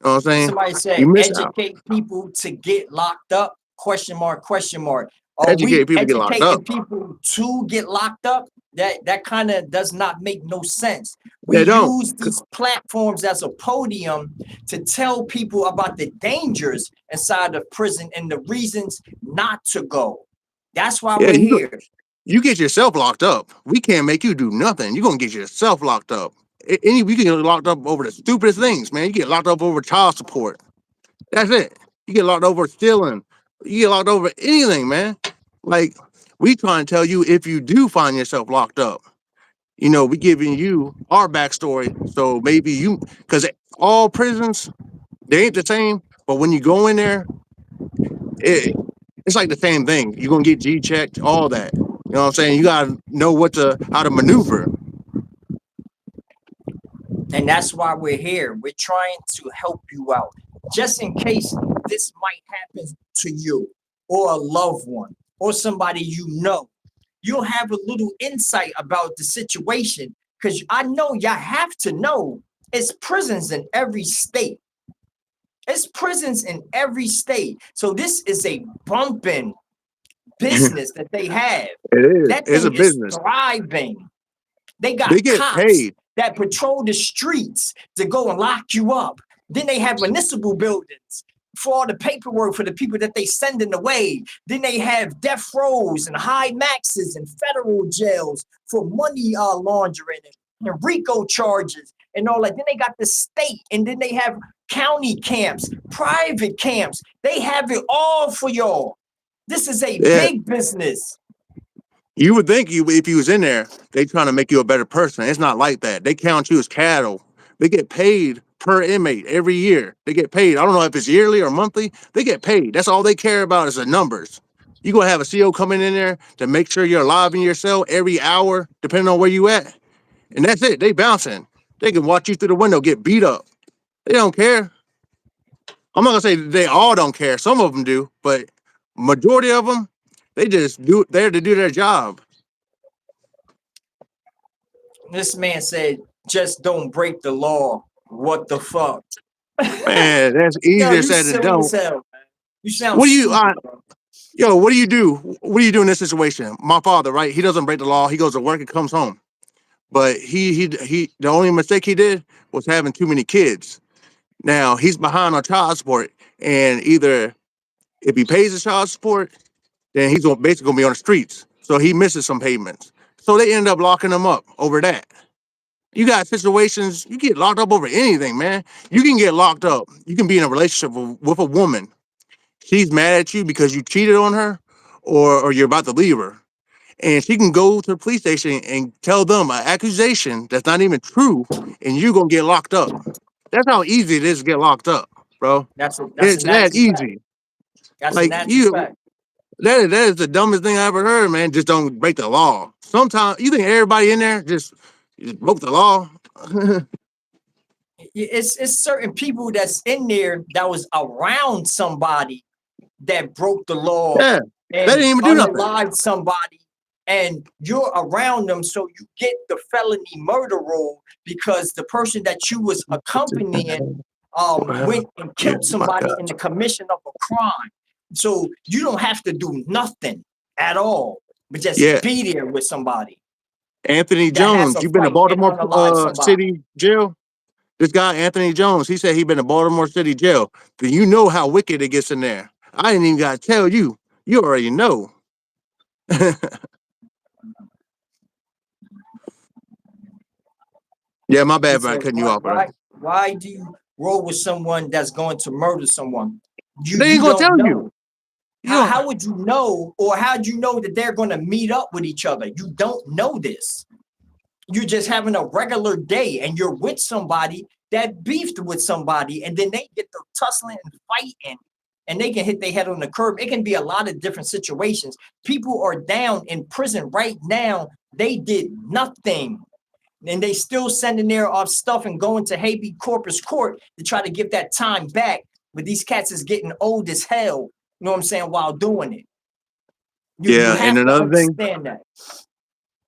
You know what I'm saying? somebody You said, miss out. educate people to get locked up? Question mark, question mark. Are we Educate people get locked educating up. people to get locked up? That kind of does not make no sense. We They don't. use these platforms as a podium to tell people about the dangers inside of prison and the reasons not to go. That's why Yeah, we're here. you get yourself locked up. We can't make you do nothing. You're gonna get yourself locked up. You can get locked up over the stupidest things, man. You get locked up over child support. That's it. You get locked over stealing. You get locked over anything, man. Like we trying to tell you if you do find yourself locked up, you know, we giving you our backstory. So maybe you, because all prisons they ain't the same. But when you go in there, it, it's like the same thing. You're gonna get G checked, all that. You know what I'm saying? You gotta know how to maneuver. And that's why we're here. We're trying to help you out. Just in case this might happen to you or a loved one or somebody you know. You'll have a little insight about the situation because I know y'all have to know it's prisons in every state. It's prisons in every state. So this is a bumping It business that they have. is. That It's a thing is business. thriving. They They got get cops paid. that patrol the streets to go and lock you up. Then they have municipal buildings for all the paperwork for the people that they sending away. Then they have death rows and high maxes and federal jails for money laundering and RICO charges and all that. Then they got the state, and then they have county camps, private camps. They have it all for y'all. This is a Yeah. big business. You would think you if you was in there, they trying to make you a better person. It's not like that. They count you as cattle. They get paid per inmate every year. They get paid. I don't know if it's yearly or monthly. They get paid. That's all they care about is the numbers. You gonna have a CO coming in there to make sure you're alive in your cell every hour, depending on where you at. And that's it. They bouncing. They can watch you through the window get beat up. They don't care. I'm not gonna say they all don't care. Some of them do, but majority of them, they just do there to do their job. This man said, just don't break the law. What the fuck? Man, that's Yo, easier you said than silly done. as hell, man. You sound What do you, stupid, bro. yo? What do you do? What do you do in this situation? My father, right? He doesn't break the law. He goes to work and comes home. But he. The only mistake he did was having too many kids. Now he's behind on child support, and either if he pays his child support, then he's basically gonna be on the streets. So he misses some payments. So they end up locking him up over that. You got situations you get locked up over anything, man. You can get locked up. You can be in a relationship with a woman. She's mad at you because you cheated on her, or you're about to leave her, and she can go to the police station and tell them an accusation that's not even true, and you're gonna get locked up. That's how easy it is to get locked up, bro. That's a It's that natural fact. easy. That's a Like natural you, fact. that is the dumbest thing I ever heard, man. Just don't break the law. Sometimes you think everybody in there just broke the law. It's certain people that's in there that was around somebody that broke the law Yeah, they didn't and even do nothing. unalived somebody, and you're around them, so you get the felony murder rule because the person that you was accompanying went and Yeah, killed my somebody God. in the commission of a crime. So you don't have to do nothing at all, but just Yeah, be there with somebody. Anthony that has Jones, a you been to fight and Baltimore unalive somebody. City Jail? This guy, Anthony Jones, he said he been to Baltimore City Jail. Do you know how wicked it gets in there? I ain't even got to tell you. You already know. Yeah, my He bad for said, cutting you "Why, off, bro. why do you roll with someone that's going to murder someone? They ain't You gonna don't tell you. know. You don't. How would you know, or how do you know that they're going to meet up with each other? You don't know this. You're just having a regular day, and you're with somebody that beefed with somebody, and then they get to tussling and fighting, and they can hit their head on the curb. It can be a lot of different situations. People are down in prison right now. They did nothing, and they still sending their stuff and going to habeas corpus court to try to give that time back. But these cats is getting old as hell. You know what I'm saying? While doing it, you Yeah, and have to another thing, understand that.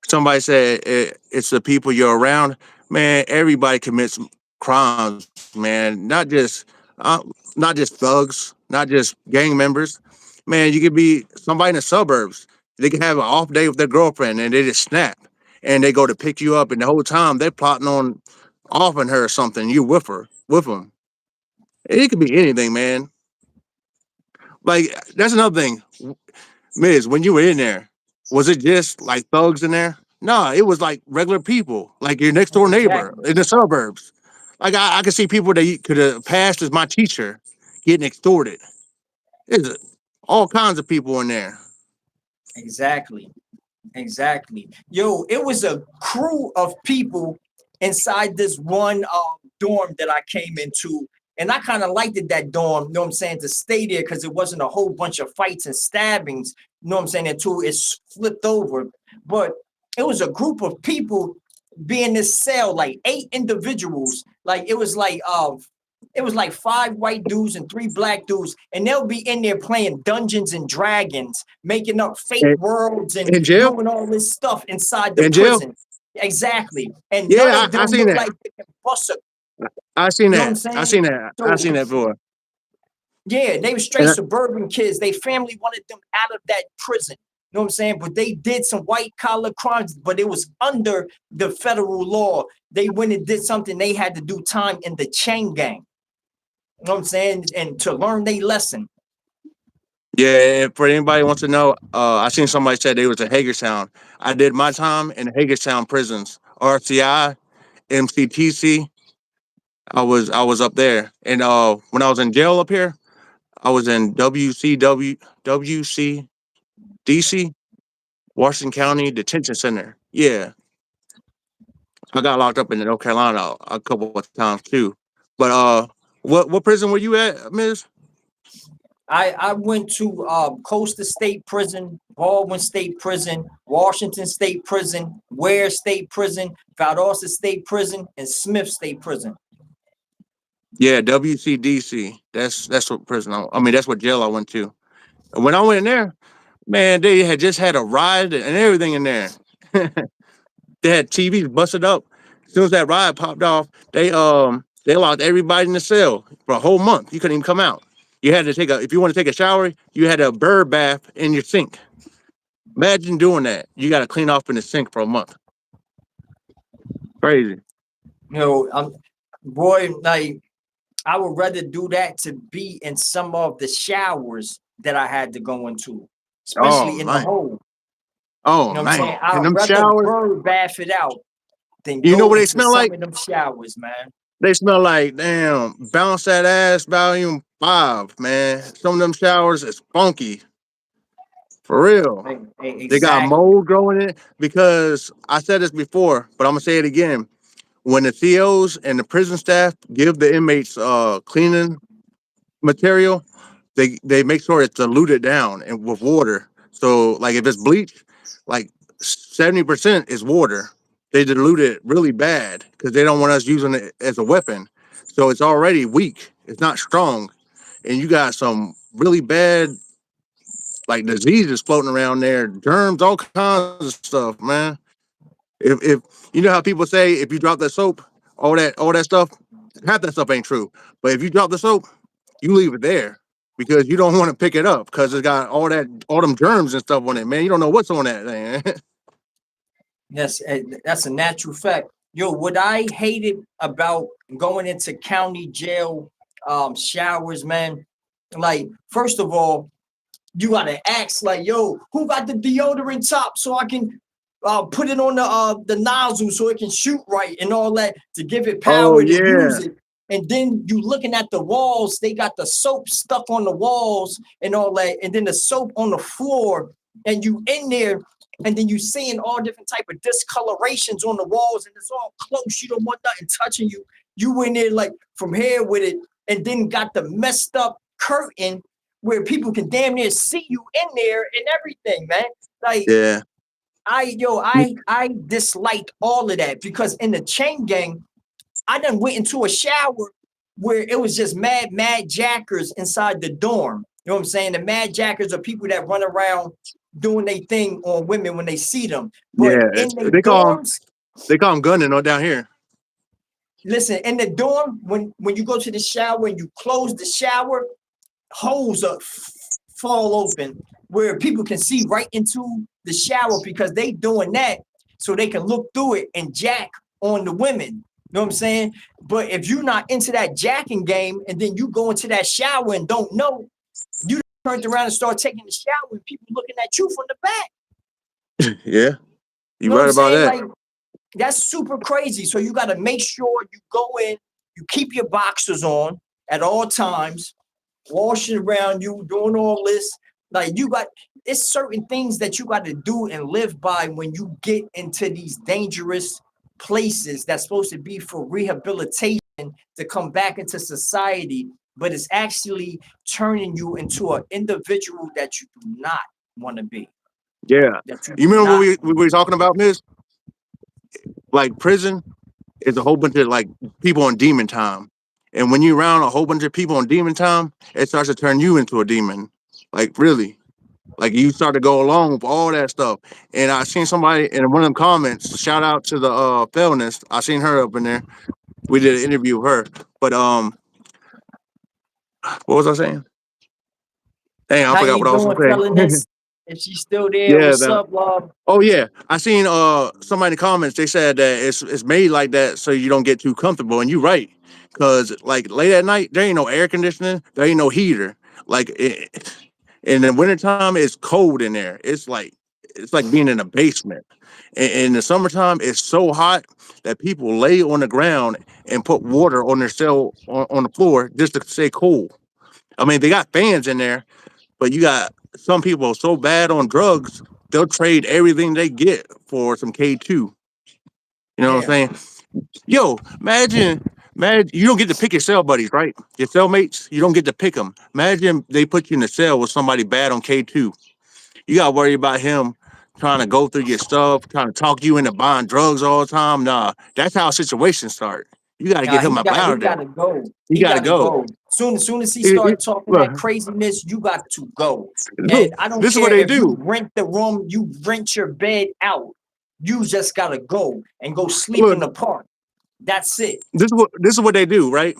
somebody said it's the people you're around. Man, everybody commits crimes, man. Not just thugs, not just gang members. Man, you could be somebody in the suburbs. They could have an off day with their girlfriend, and they just snap, and they go to pick you up, and the whole time they're plotting on offing her or something. You with them. It could be anything, man. Like that's another thing. Miz, when you were in there, was it just like thugs in there? No, it was like regular people, like your next door neighbor Exactly. in the suburbs. Like I could see people that could have passed as my teacher getting extorted. There's all kinds of people in there. Exactly. Exactly. Yo, it was a crew of people inside this one dorm that I came into. And I kind of liked it, that dorm, you know what I'm saying, to stay there because it wasn't a whole bunch of fights and stabbings, you know what I'm saying, until it's flipped over. But it was a group of people be in this cell, like 8 individuals. Like it was like 5 white dudes and 3 black dudes, and they'll be in there playing Dungeons and Dragons, making up fake In, worlds and in jail, doing all this stuff inside the in jail. prison. Exactly. And none Yeah, of I them seen look that. like they can bust a, I seen you know what I'm that. I saying? seen that. I So seen that before. yeah, they were straight And suburban kids. They family wanted them out of that prison. You know what I'm saying? But they did some white collar crimes, but it was under the federal law. They went and did something. They had to do time in the chain gang. You know what I'm saying? And to learn their lesson. yeah, and for anybody who wants to know, I seen somebody said they was in Hagerstown. I did my time in the Hagerstown prisons, RCI, MCTC. I was up there, and when I was in jail up here, I was in WCDC, Washington County Detention Center. Yeah, I got locked up in North Carolina a couple of times too. But what prison were you at, Miss? I went to Coastal State Prison, Baldwin State Prison, Washington State Prison, Ware State Prison, Valdosta State Prison, and Smith State Prison. Yeah, WCDC. That's what prison. I mean, that's what jail I went to. And when I went in there, man, they had just had a ride and everything in there. They had TVs busted up. As soon as that ride popped off, they locked everybody in the cell for a whole month. You couldn't even come out. You had to take a if you want to take a shower, you had a bird bath in your sink. Imagine doing that. You got to clean off in the sink for a month. Crazy. You know, boy, like I would rather do that to be in some of the showers that I had to go into, Oh especially in the man. hole. Oh You know what I'm man. saying? And I'd them rather showers, bird bath it out than you know go what they into smell some like? of them showers, man. They smell like damn bounce that ass volume 5, man. Some of them showers is funky. For real. They got Exactly. mold growing in it because I said this before, but I'm gonna say it again. When the COs and the prison staff give the inmates cleaning material, they make sure it's diluted down and with water. So like if it's bleach, like 70% is water. They dilute it really bad because they don't want us using it as a weapon. So it's already weak. It's not strong, and you got some really bad like diseases floating around there, germs, all kinds of stuff, man. If you know how people say if you drop that soap, all that stuff, half that stuff ain't true. But if you drop the soap, you leave it there because you don't want to pick it up because it's got all them germs and stuff on it, man. You don't know what's on that thing. Yes, that's a natural fact. Yo, what I hated about going into county jail showers, man, like first of all, you gotta ask like, yo, who got the deodorant top so I can put it on the nozzle so it can shoot right and all that to give it Oh power to use yeah, it. And then you looking at the walls, they got the soap stuck on the walls and all that, and then the soap on the floor, and you in there, and then you seeing all different type of discolorations on the walls, and it's all close. You don't want nothing touching you. You in there like from here with it, and then got the messed up curtain where people can damn near see you in there and everything, man. Like yeah, I disliked all of that because in the chain gang, I done went into a shower where it was just mad jackers inside the dorm. You know what I'm saying? The mad jackers are people that run around doing their thing on women when they see them. But yeah. in the They call them dorms, gunning on down here. listen, in the dorm, when you go to the shower and you close the shower, holes up fall open where people can see right into the shower because they doing that so they can look through it and jack on the women. You know what I'm saying? But if you're not into that jacking game and then you go into that shower and don't know, you turned around and start taking the shower and people looking at you from the back. Yeah, You you know what right I'm about saying? that. Like that's super crazy. So you got to make sure you go in, you keep your boxers on at all times, washing around you, doing all this. Like you got it's certain things that you got to do and live by when you get into these dangerous places that's supposed to be for rehabilitation to come back into society, but it's actually turning you into an individual that you do not want to be. Yeah, That you you do remember what not we want to were be. talking about, Miss? Like prison is a whole bunch of like people on demon time, and when you're around a whole bunch of people on demon time, it starts to turn you into a demon. Like really. Like you start to go along with all that stuff. And I seen somebody in one of them comments, shout out to the feminist. I seen her up in there. We did an interview with her. But what was I saying? Dang, I How forgot you what I was doing, gonna say. fellas? If she's still there, Yeah, what's the up, love? oh yeah. I seen somebody in the comments, they said that it's made like that so you don't get too comfortable. And you're right. Cause like late at night, there ain't no air conditioning, there ain't no heater. Like in the wintertime, it's cold in there. It's like being in a basement. In the summertime, it's so hot that people lay on the ground and put water on their cell on the floor just to stay cool. I mean, they got fans in there, but you got some people so bad on drugs, they'll trade everything they get for some K2. You know what Yeah, I'm saying? Yo, imagine you don't get to pick your cell buddies, right? Your cellmates, you don't get to pick them. Imagine they put you in a cell with somebody bad on K2. You got to worry about him trying to go through your stuff, trying to talk you into buying drugs all the time. Nah, that's how situations start. You got to get nah, him up out he of there. gotta go. You He got to gotta go. go. Soon as he start talking Look, that craziness, you got to go. look, And I don't this is what care they if you do. rent the room, you rent your bed out. You just gotta go and go sleep in Look, the park. That's it. this is what they do, right?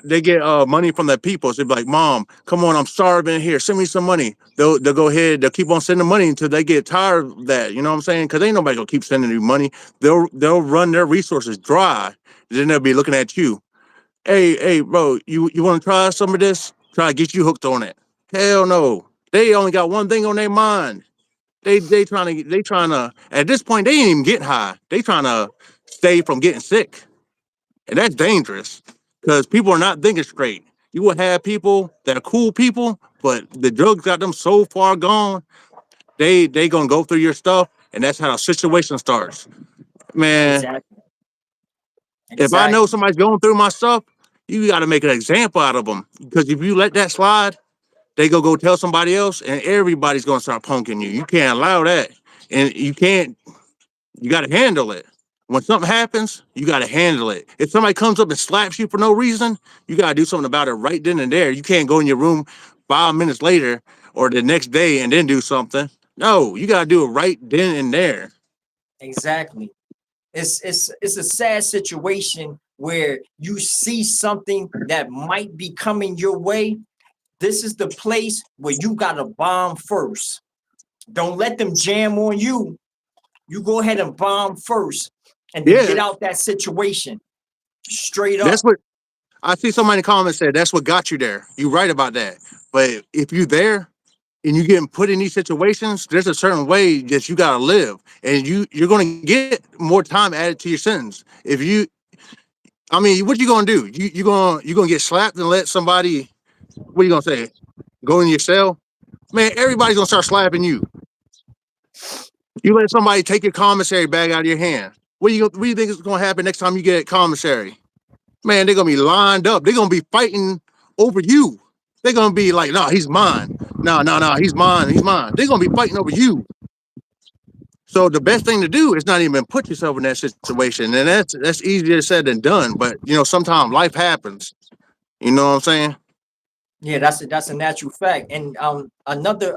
They get money from the people. So they be like, Mom, come on, I'm starving here. Send me some money. They'll go ahead, they'll keep on sending money until they get tired of that. You know what I'm saying? Because ain't nobody gonna keep sending you money. They'll run their resources dry. Then they'll be looking at you. Hey, bro, you want to try some of this? Try to get you hooked on it. Hell no. They only got one thing on their mind. They trying to at this point they ain't even get high. They trying to stay from getting sick. And that's dangerous because people are not thinking straight. You will have people that are cool people, but the drugs got them so far gone, they gonna go through your stuff, and that's how the situation starts. Man, Exactly. if I know Exactly. somebody's going through my stuff, you got to make an example out of them. Because if you let that slide, they go tell somebody else, and everybody's gonna start punking you. You can't allow that, and you can't. You got to handle it. When something happens, you got to handle it. If somebody comes up and slaps you for no reason, you got to do something about it right then and there. You can't go in your room 5 minutes later or the next day and then do something. No, you got to do it right then and there. Exactly. It's a sad situation where you see something that might be coming your way. This is the place where you gotta bomb first. Don't let them jam on you. You go ahead and bomb first, and then Yeah, get out that situation straight that's up. what I see. Somebody in the comments said that's what got you there. You right about that. But if you there and you getting put in these situations, there's a certain way that you gotta live, and you're gonna get more time added to your sentence. If you, I mean, what you gonna do? You gonna get slapped and let somebody? What are you gonna say? Go in your cell? Man, everybody's gonna start slapping you. You let somebody take your commissary bag out of your hand. What do you think is gonna happen next time you get at commissary? Man, they're gonna be lined up. They're gonna be fighting over you. They're gonna be like, no, he's mine. No, no, no, he's mine. He's mine. They're gonna be fighting over you. So the best thing to do is not even put yourself in that situation, and that's easier said than done. But sometimes life happens. You know what I'm saying? Yeah, that's a natural fact. And another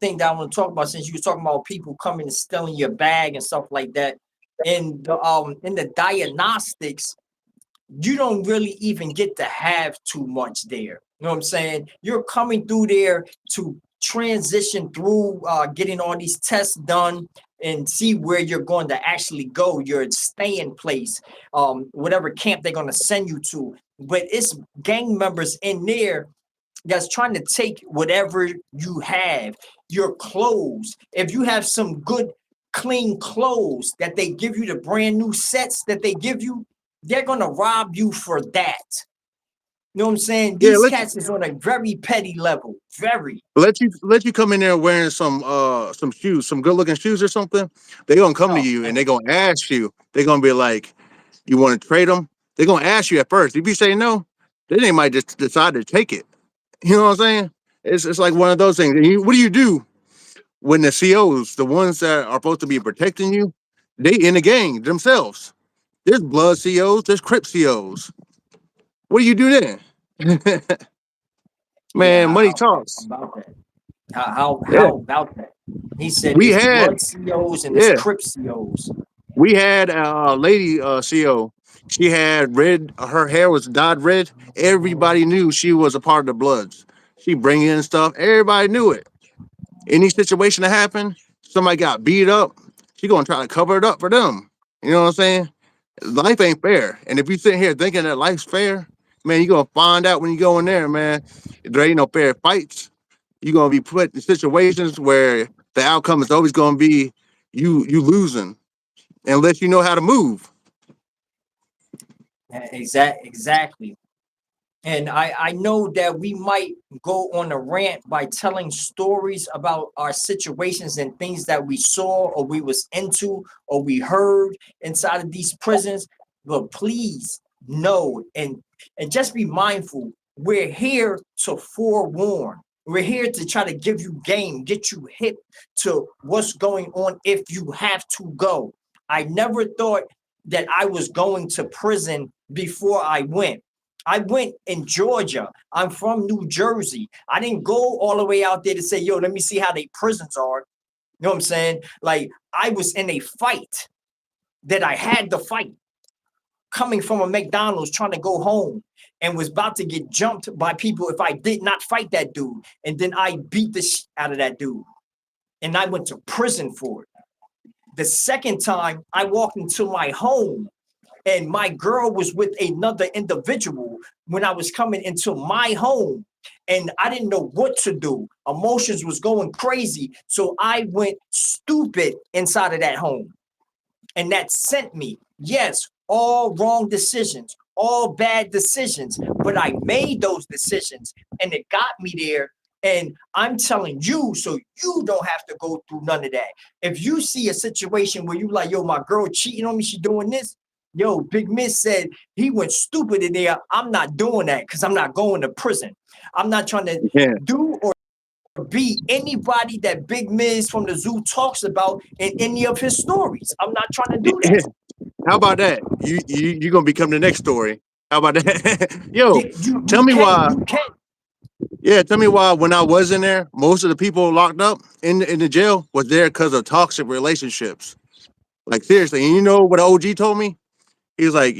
thing that I want to talk about, since you were talking about people coming and stealing your bag and stuff like that, in the diagnostics, you don't really even get to have too much there. You know what I'm saying? You're coming through there to transition through getting all these tests done and see where you're going to actually go, your staying place, whatever camp they're going to send you to. But it's gang members in there that's trying to take whatever you have, your clothes. If you have some good, clean clothes that they give you, the brand new sets that they give you, they're gonna rob you for that. You know what I'm saying? Yeah, These cats is on a very petty level. Very. let you come in there wearing some shoes, some good looking shoes or something. They're gonna come to Oh you and man. they're gonna ask you. They're gonna be like, "You want to trade them?" They're gonna ask you at first. If you say no, then they might just decide to take it. You know what I'm saying? It's like one of those things. What do you do when the COs, the ones that are supposed to be protecting you, they in the gang themselves? There's blood COs, there's Crip COs. What do you do then? Yeah, Man, money how talks. about that? How Yeah, how about that? He said we it's had blood COs and it's yeah Crip COs. we had a lady CO. She had red. Her hair was dyed red. Everybody knew she was a part of the Bloods. She bring in stuff. Everybody knew it. Any situation that happened, somebody got beat up, she gonna try to cover it up for them. You know what I'm saying? Life ain't fair. And if you sit here thinking that life's fair, man, you gonna find out when you go in there, man. There ain't no fair fights. You're gonna be put in situations where the outcome is always gonna be you losing unless you know how to move. Exactly. And I know that we might go on a rant by telling stories about our situations and things that we saw or we was into or we heard inside of these prisons. But please know and just be mindful. We're here to forewarn. We're here to try to give you game, get you hip to what's going on if you have to go. I never thought that I was going to prison before I went. I went in Georgia. I'm from New Jersey. I didn't go all the way out there to say, yo, let me see how they prisons are. You know what I'm saying? Like, I was in a fight that I had to fight, coming from a McDonald's trying to go home and was about to get jumped by people if I did not fight that dude. And then I beat the shit out of that dude. And I went to prison for it. The second time I walked into my home and my girl was with another individual when I was coming into my home, and I didn't know what to do. Emotions was going crazy, so I went stupid inside of that home, and that sent me. Yes, all wrong decisions, all bad decisions, but I made those decisions and it got me there. And I'm telling you, so you don't have to go through none of that. If you see a situation where you like, yo, my girl cheating on me, she doing this. Yo, Big Miss said he went stupid in there. I'm not doing that because I'm not going to prison. I'm not trying to Yeah. do or be anybody that Big Miz from the zoo talks about in any of his stories. I'm not trying to do that. How about that? You gonna become the next story. How about that? Yo, Yeah, you tell you me can why. you can. Yeah, tell me why when I was in there, most of the people locked up in the jail was there because of toxic relationships. Like seriously, and you know what OG told me? He was like,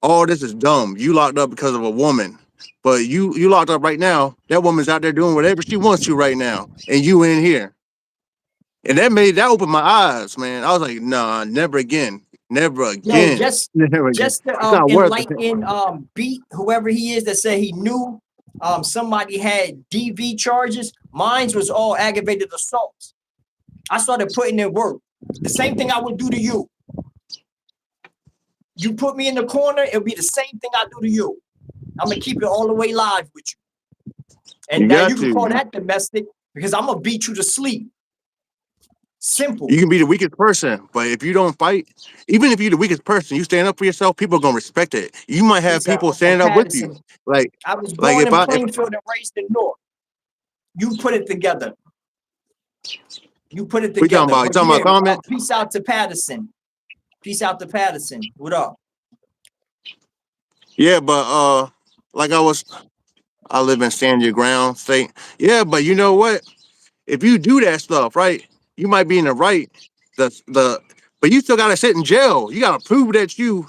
all this is dumb. You locked up because of a woman, but you locked up right now. That woman's out there doing whatever she wants to right now, and you in here. And that opened my eyes, man. I was like, nah, never again. Never Yo, again. Never again. just to It's not worth it. enlighten beat whoever he is that said he knew somebody had DV charges. Mine was all aggravated assaults. I started putting in work. The same thing I would do to you. You put me in the corner, it'll be the same thing I do to you. I'm gonna keep it all the way live with you. And You now got you can to. call that domestic because I'm gonna beat you to sleep. Simple. You can be the weakest person, but if you don't fight, even if you're the weakest person, you stand up for yourself, people are gonna respect it. You might have He's people I'm from standing up with you. Patterson. Like I was like born if in I if Plainfield and raised in North. You put it together. You put it we talking together. about you But talking yeah, about comment. peace out to Patterson. Peace out to Patterson. What up? Yeah, but like I live in stand your ground state. Yeah, but you know what? If you do that stuff, right, you might be in the right. The but you still gotta sit in jail. You gotta prove that you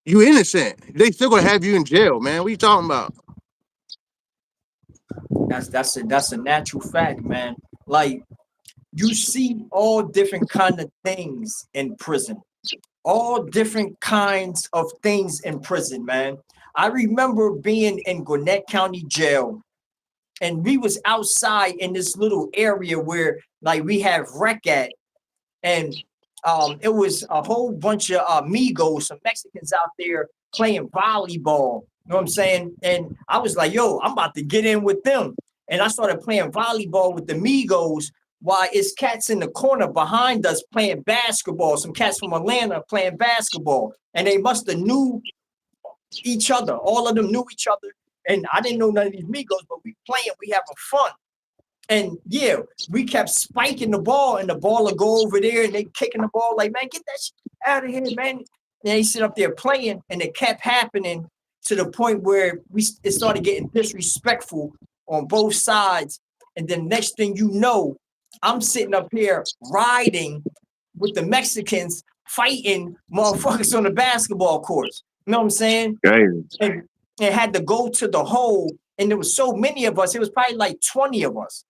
innocent. They still gonna have you in jail, man. What you talking about? That's a natural fact, man. Like you see all different kind of things in prison. All different kinds of things in prison, man. I remember being in Gwinnett County Jail, and we was outside in this little area where like we have rec at, and it was a whole bunch of amigos, some Mexicans out there playing volleyball. You know what I'm saying? And I was like, yo, I'm about to get in with them. And I started playing volleyball with the amigos while it's cats in the corner behind us playing basketball. Some cats from Atlanta playing basketball. And they must have knew each other. All of them knew each other. And I didn't know none of these amigos, but we playing, we having fun. And yeah, we kept spiking the ball, and the ball would go over there, and they kicking the ball like, man, get that shit out of here, man. And they sit up there playing, and it kept happening to the point where it started getting disrespectful on both sides. And then next thing you know, I'm sitting up here riding with the Mexicans fighting motherfuckers on the basketball courts. You know what I'm saying? Crazy. And had to go to the hole, and there was so many of us. It was probably like 20 of us.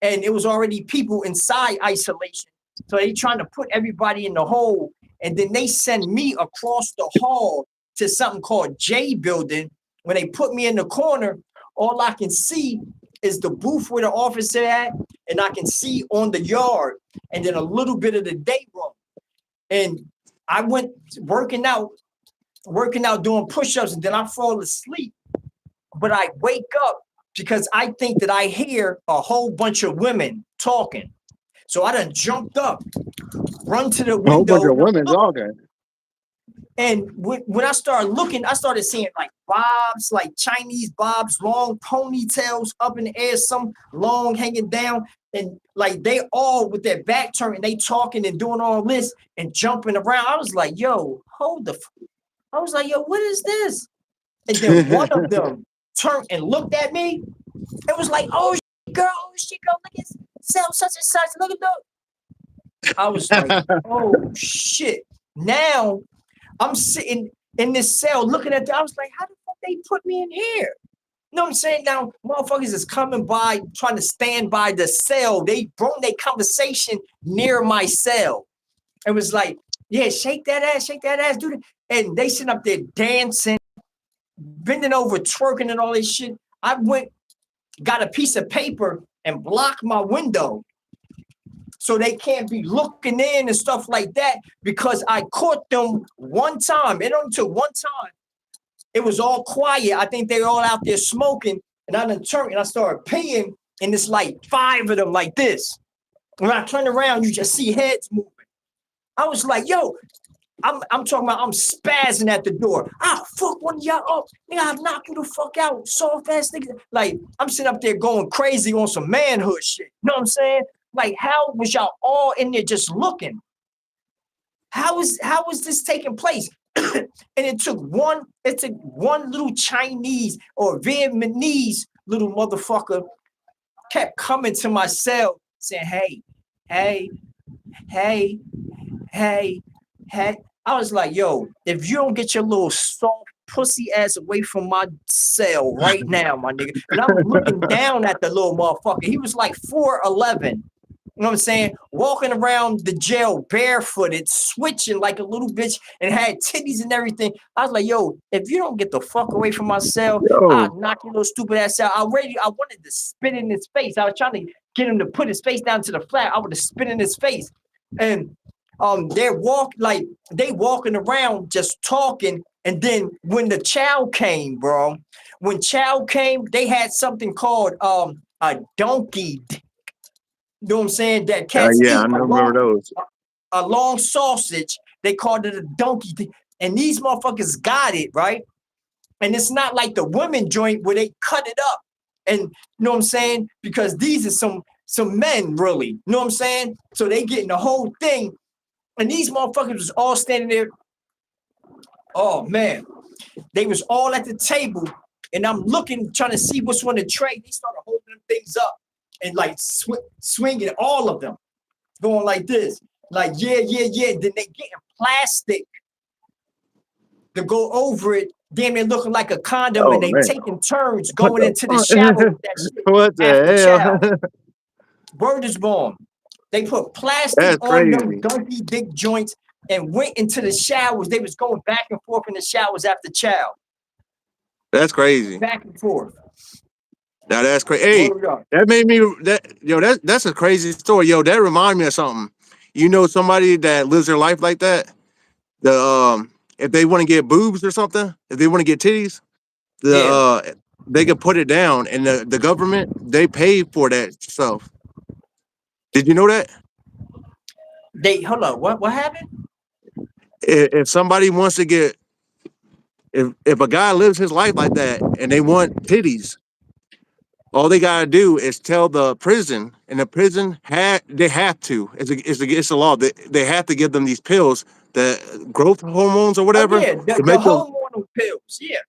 And it was already people inside isolation. So they trying to put everybody in the hole. And then they send me across the hall to something called J building. When they put me in the corner, all I can see is the booth where the officer at, and I can see on the yard, and then a little bit of the day room. And I went working out, doing push-ups, and then I fall asleep. But I wake up because I think that I hear a whole bunch of women talking. So I done jumped up, run to the A whole bunch window, of women talking. and when I started looking, I started seeing like bobs, like Chinese bobs, long ponytails up in the air, some long hanging down, and like they all with their back turned, and they talking and doing all this and jumping around. I was like, yo, hold the. I was like, yo, what is this? And then one of them turned and looked at me. It was like, oh, girl, look at cell such and such. Look at that. I was like, oh, shit. Now I'm sitting in this cell looking at that. I was like, how the fuck they put me in here? You know what I'm saying? Now, motherfuckers is coming by, trying to stand by the cell. They brought their conversation near my cell. It was like, yeah, shake that ass, do that. And they sitting up there dancing, bending over, twerking and all this shit. I went, got a piece of paper and blocked my window so they can't be looking in and stuff like that, because I caught them one time. It only took one time. It was all quiet. I think they were all out there smoking, and I done turned and I started peeing, and it's like 5 of them like this. When I turn around, you just see heads moving. I was like, yo, I'm talking about I'm spazzing at the door. Fuck one of y'all up. Nigga, I'll knock you the fuck out. Soft ass nigga. Like, I'm sitting up there going crazy on some manhood shit. You know what I'm saying? Like, how was y'all all in there just looking? How is this taking place? And it took one little Chinese or Vietnamese little motherfucker kept coming to my cell saying, hey. I was like, yo, if you don't get your little soft pussy ass away from my cell right now, my nigga. And I'm looking down at the little motherfucker. He was like 4'11". You know what I'm saying? Walking around the jail barefooted, switching like a little bitch, and had titties and everything. I was like, yo, if you don't get the fuck away from my cell, Yo, I'll knock your little stupid ass out. I wanted to spit in his face. I was trying to get him to put his face down to the flat. I would have spit in his face. And they walking around just talking. And then when the chow came, bro, when chow came, they had something called a donkey. You know what I'm saying? That cats yeah, I eat remember those. a long sausage. They called it a donkey thing. And these motherfuckers got it, right? And it's not like the women joint where they cut it up. And you know what I'm saying? Because these are some men, really. You know what I'm saying? So they getting the whole thing. And these motherfuckers was all standing there. Oh man. They was all at the table. And I'm looking, trying to see what's on the tray. They started holding them things up and like swinging all of them, going like this. Like, yeah, yeah, yeah. Then they getting plastic to go over it, damn near looking like a condom, Oh and they man, taking turns what going the into the fuck? shower with that shit What after the chow. hell? Word is born. They put plastic That's on them crazy. donkey dick joints and went into the showers. They was going back and forth in the showers after chow. That's crazy. Back and forth. Now that's crazy. Hey, Word up. that made me that's a crazy story. Yo, that reminded me of something. You know somebody that lives their life like that? The if they want to get boobs or something, if they want to get titties, the Yeah. they could put it down and the government they pay for that stuff. Did you know that? They hold on. What happened? If somebody wants to get if a guy lives his life like that and they want titties, all they gotta do is tell the prison, and the prison they have to. It's a law. They have to give them these pills, the growth hormones or Oh whatever, yeah, to the make them. hormonal pills. Yeah.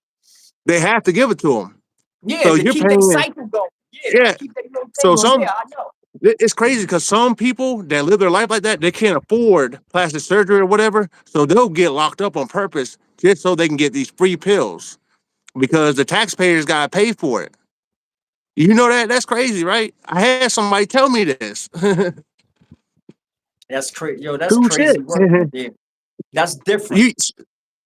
They have to give it to them. Yeah, So to you're keep their paying. cycle going. Yeah, to Yeah. keep their little thing So going. Yeah, I know. it's crazy because some people that live their life like that, they can't afford plastic surgery or whatever, so they'll get locked up on purpose just so they can get these free pills because the taxpayers gotta pay for it. You know that? That's crazy, right? I had somebody tell me this. That's crazy. Yo, that's Cool shit. crazy work right there. That's different. you,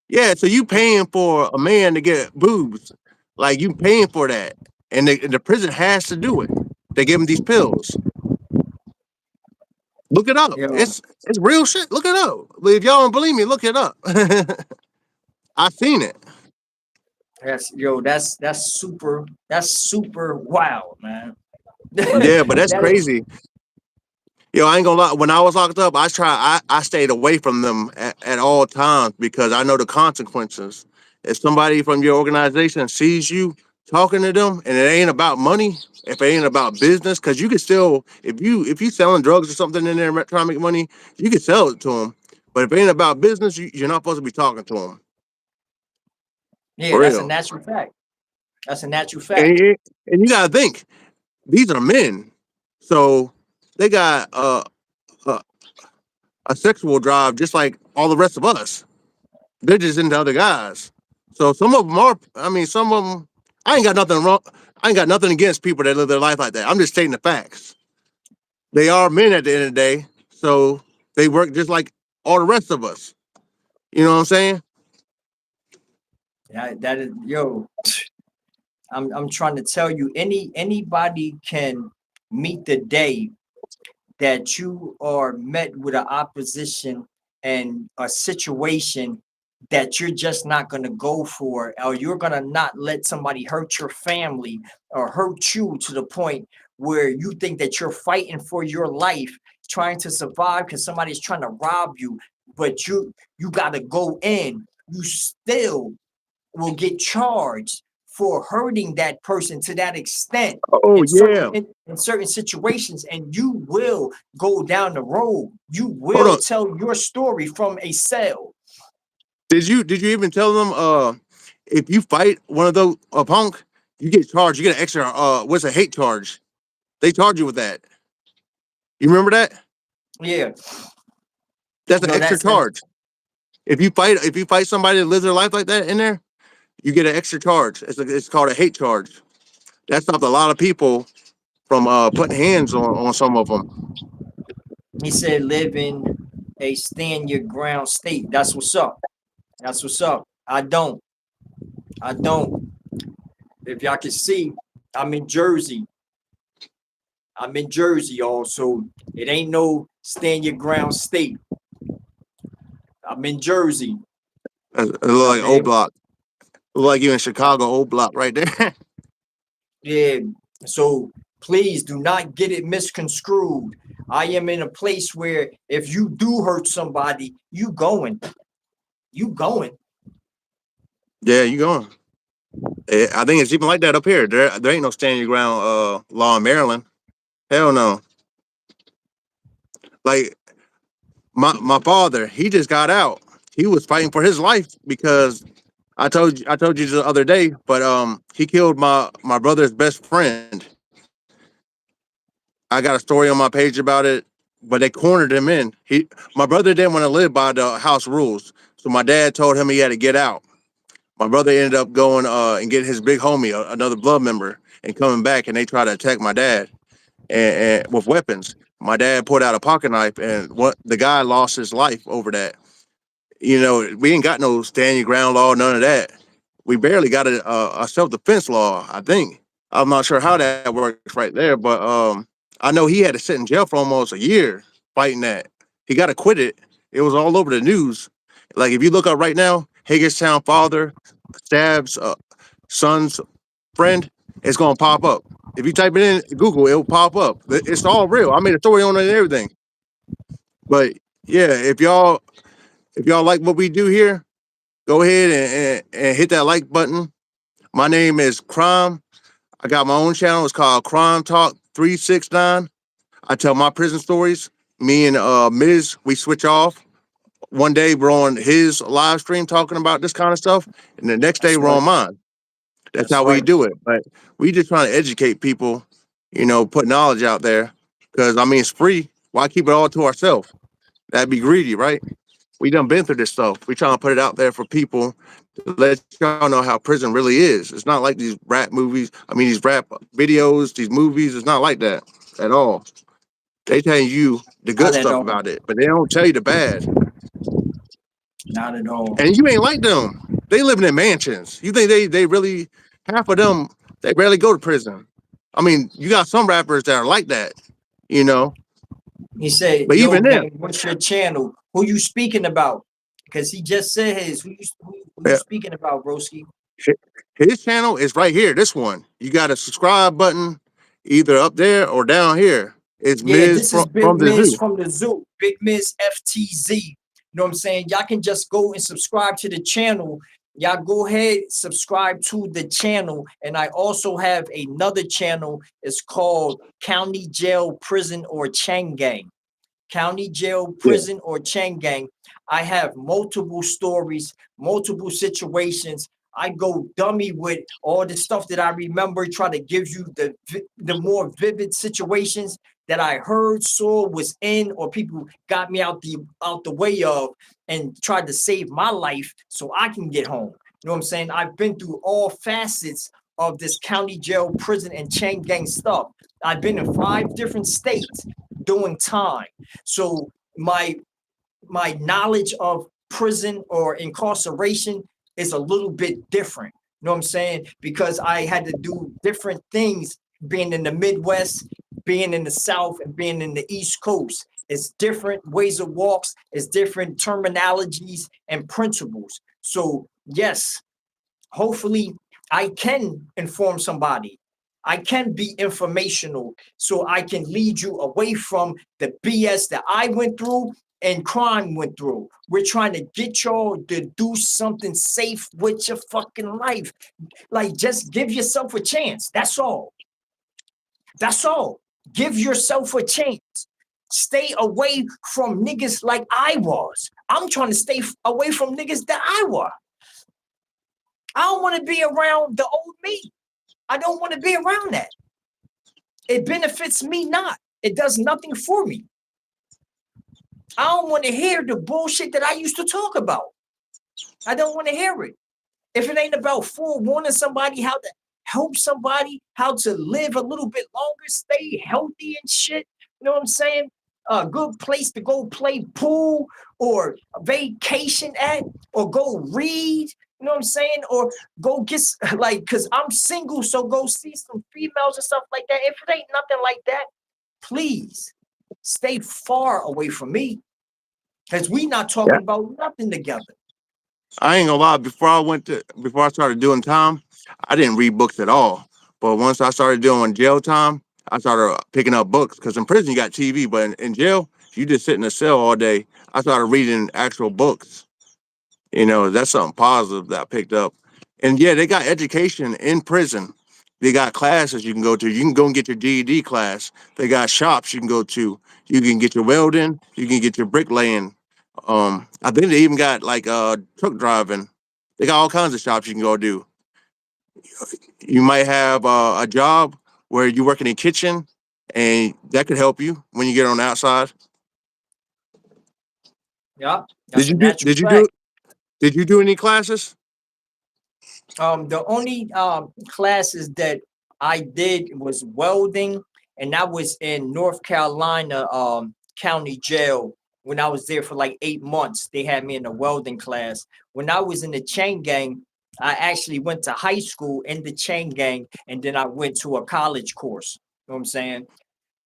yeah, so you paying for a man to get boobs, like you paying for that, and the prison has to do it. They give him these pills. Look it up. Yo, It's real shit. Look it up. If y'all don't believe me, look it up. I seen it. that's super wild, man. Yeah, but that's That is, crazy. Yo, I ain't gonna lie. When I was locked up, I stayed away from them at all times because I know the consequences. If somebody from your organization sees you talking to them and it ain't about money, if it ain't about business, because you can still if you selling drugs or something in there trying to make money, you can sell it to them. But if it ain't about business, you're not supposed to be talking to them yeah, for that's a real. natural fact. That's a natural And, fact. and you gotta think these are men, so they got a, a sexual drive just like all the rest of us. They're just into other guys. So some of them are. I mean, some of them. I ain't got nothing wrong. I ain't got nothing against people that live their life like that. I'm just stating the facts. They are men at the end of the day, so they work just like all the rest of us. You know what I'm saying? That is, yo, I'm trying to tell you, anybody can meet the day that you are met with an opposition and a situation that you're just not going to go for, or you're going to not let somebody hurt your family or hurt you to the point where you think that you're fighting for your life, trying to survive because somebody's trying to rob you, but you got to go in. You still will get charged for hurting that person to that extent Oh yeah. in certain situations, and you will go down the road. You Hold will on. tell your story from a cell. Did you even tell them if you fight one of those a punk, you get charged. You get an extra what's a hate charge? They charge you with that. You remember that? Yeah, That's an no, extra that's charge. If you fight somebody that lives their life like that in there, you get an extra charge. It's called a hate charge. That stopped a lot of people from putting hands on some of them. He said live in a stand your ground state. That's what's up. That's what's up. I don't. I don't. If y'all can see, I'm in Jersey. I'm in Jersey, y'all. So it ain't no stand your ground state. I'm in Jersey. It You look know like what I O mean? Block. Look like you in Chicago, O Block right there. Yeah. So please do not get it misconstrued. I am in a place where if you do hurt somebody, you going. You going. Yeah, you going. I think it's even like that up here. There ain't no stand your ground law in Maryland. Hell no. Like my father, he just got out. He was fighting for his life because I told you the other day, but he killed my brother's best friend. I got a story on my page about it, but they cornered him in. My brother didn't want to live by the house rules, so my dad told him he had to get out. My brother ended up going and getting his big homie, another blood member, and coming back, and they tried to attack my dad and with weapons. My dad pulled out a pocket knife, and what the guy lost his life over that. We ain't got no stand your ground law, none of that. We barely got a self defense law. I think I'm not sure how that works right there, but I know he had to sit in jail for almost a year fighting that. He got acquitted. It was all over the news. Like if you look up right now, Hagerstown father stabs son's friend, it's gonna pop up. If you type it in Google, it'll pop up. It's all real. I made a story on it and everything. But yeah, if y'all like what we do here, go ahead and hit that like button. My name is Crime. I got my own channel. It's called Crime Talk 369. I tell my prison stories. Me and Miz, we switch off. One day we're on his live stream talking about this kind of stuff, and the next day That's we're right. on mine. That's That's how we right. do it. But we just trying to educate people, put knowledge out there. Because I mean, it's free. Why keep it all to ourselves? That'd be greedy, right? We done been through this stuff. We trying to put it out there for people to let y'all know how prison really is. It's not like these rap movies. I mean, these rap videos, these movies. It's not like that at all. They tell you the good Not at stuff all. about it, but they don't tell you the bad. Not at all. And you ain't like them. They living in mansions. You think they really half of them they rarely go to prison. I mean, you got some rappers that are like that, you know. He said, But "Yo, even then, gang, what's your channel? Who you speaking about?" Because he just said his. Who you yeah, speaking about, Broski? his channel is right here. This one, you got a subscribe button, either up there or down here. It's Yeah, Miz this is Big from the Miz Zoo. from the Zoo. Big Miz FTZ. You know what I'm saying? Y'all can just go and subscribe to the channel. Y'all go ahead, subscribe to the channel. And I also have another channel. It's called County Jail, Prison, or Chain Gang. County jail, Yeah, prison, or chain gang. I have multiple stories, multiple situations. I go dummy with all the stuff that I remember, try to give you the more vivid situations that I heard, saw, was in, or people got me out the way of, and tried to save my life so I can get home. You know what I'm saying? I've been through all facets of this county jail, prison, and chain gang stuff. I've been in 5 different states doing time. So my knowledge of prison or incarceration is a little bit different. You know what I'm saying? Because I had to do different things being in the Midwest, being in the South, and being in the East Coast. It's different ways of walks, it's different terminologies and principles. So yes, hopefully I can inform somebody. I can be informational so I can lead you away from the BS that I went through and crime went through. We're trying to get y'all to do something safe with your fucking life. Like, just give yourself a chance. That's all. That's all. Give yourself a chance. Stay away from niggas like I was. I'm trying to stay away from niggas that I was. I don't want to be around the old me. I don't want to be around that. It benefits me not. It does nothing for me. I don't want to hear the bullshit that I used to talk about. I don't want to hear it. If it ain't about forewarning somebody how to help somebody, how to live a little bit longer, stay healthy and shit, you know what I'm saying? a good place to go play pool or vacation at, or go read. You know what I'm saying? Or go get like, cause I'm single, so go see some females and stuff like that. If it ain't nothing like that, please stay far away from me, cause we not Yeah. talking about nothing together. I ain't gonna lie. Before I started doing time, I didn't read books at all. But once I started doing jail time, I started picking up books because in prison you got TV, but in jail you just sit in a cell all day. I started reading actual books. That's something positive that I picked up. And yeah, they got education in prison. They got classes you can go to. You can go and get your GED class. They got shops you can go to. You can get your welding. You can get your bricklaying. I think they even got like truck driving. They got all kinds of shops you can go do. You might have a job where you work in a kitchen, and that could help you when you get on the outside. Yeah, Did that's a you do? natural Did you fact. do? Did you do any classes? The only classes that I did was welding, and that was in North Carolina County Jail. When I was there for like 8 months, they had me in a welding class. When I was in the chain gang, I actually went to high school in the chain gang, and then I went to a college course. You know what I'm saying?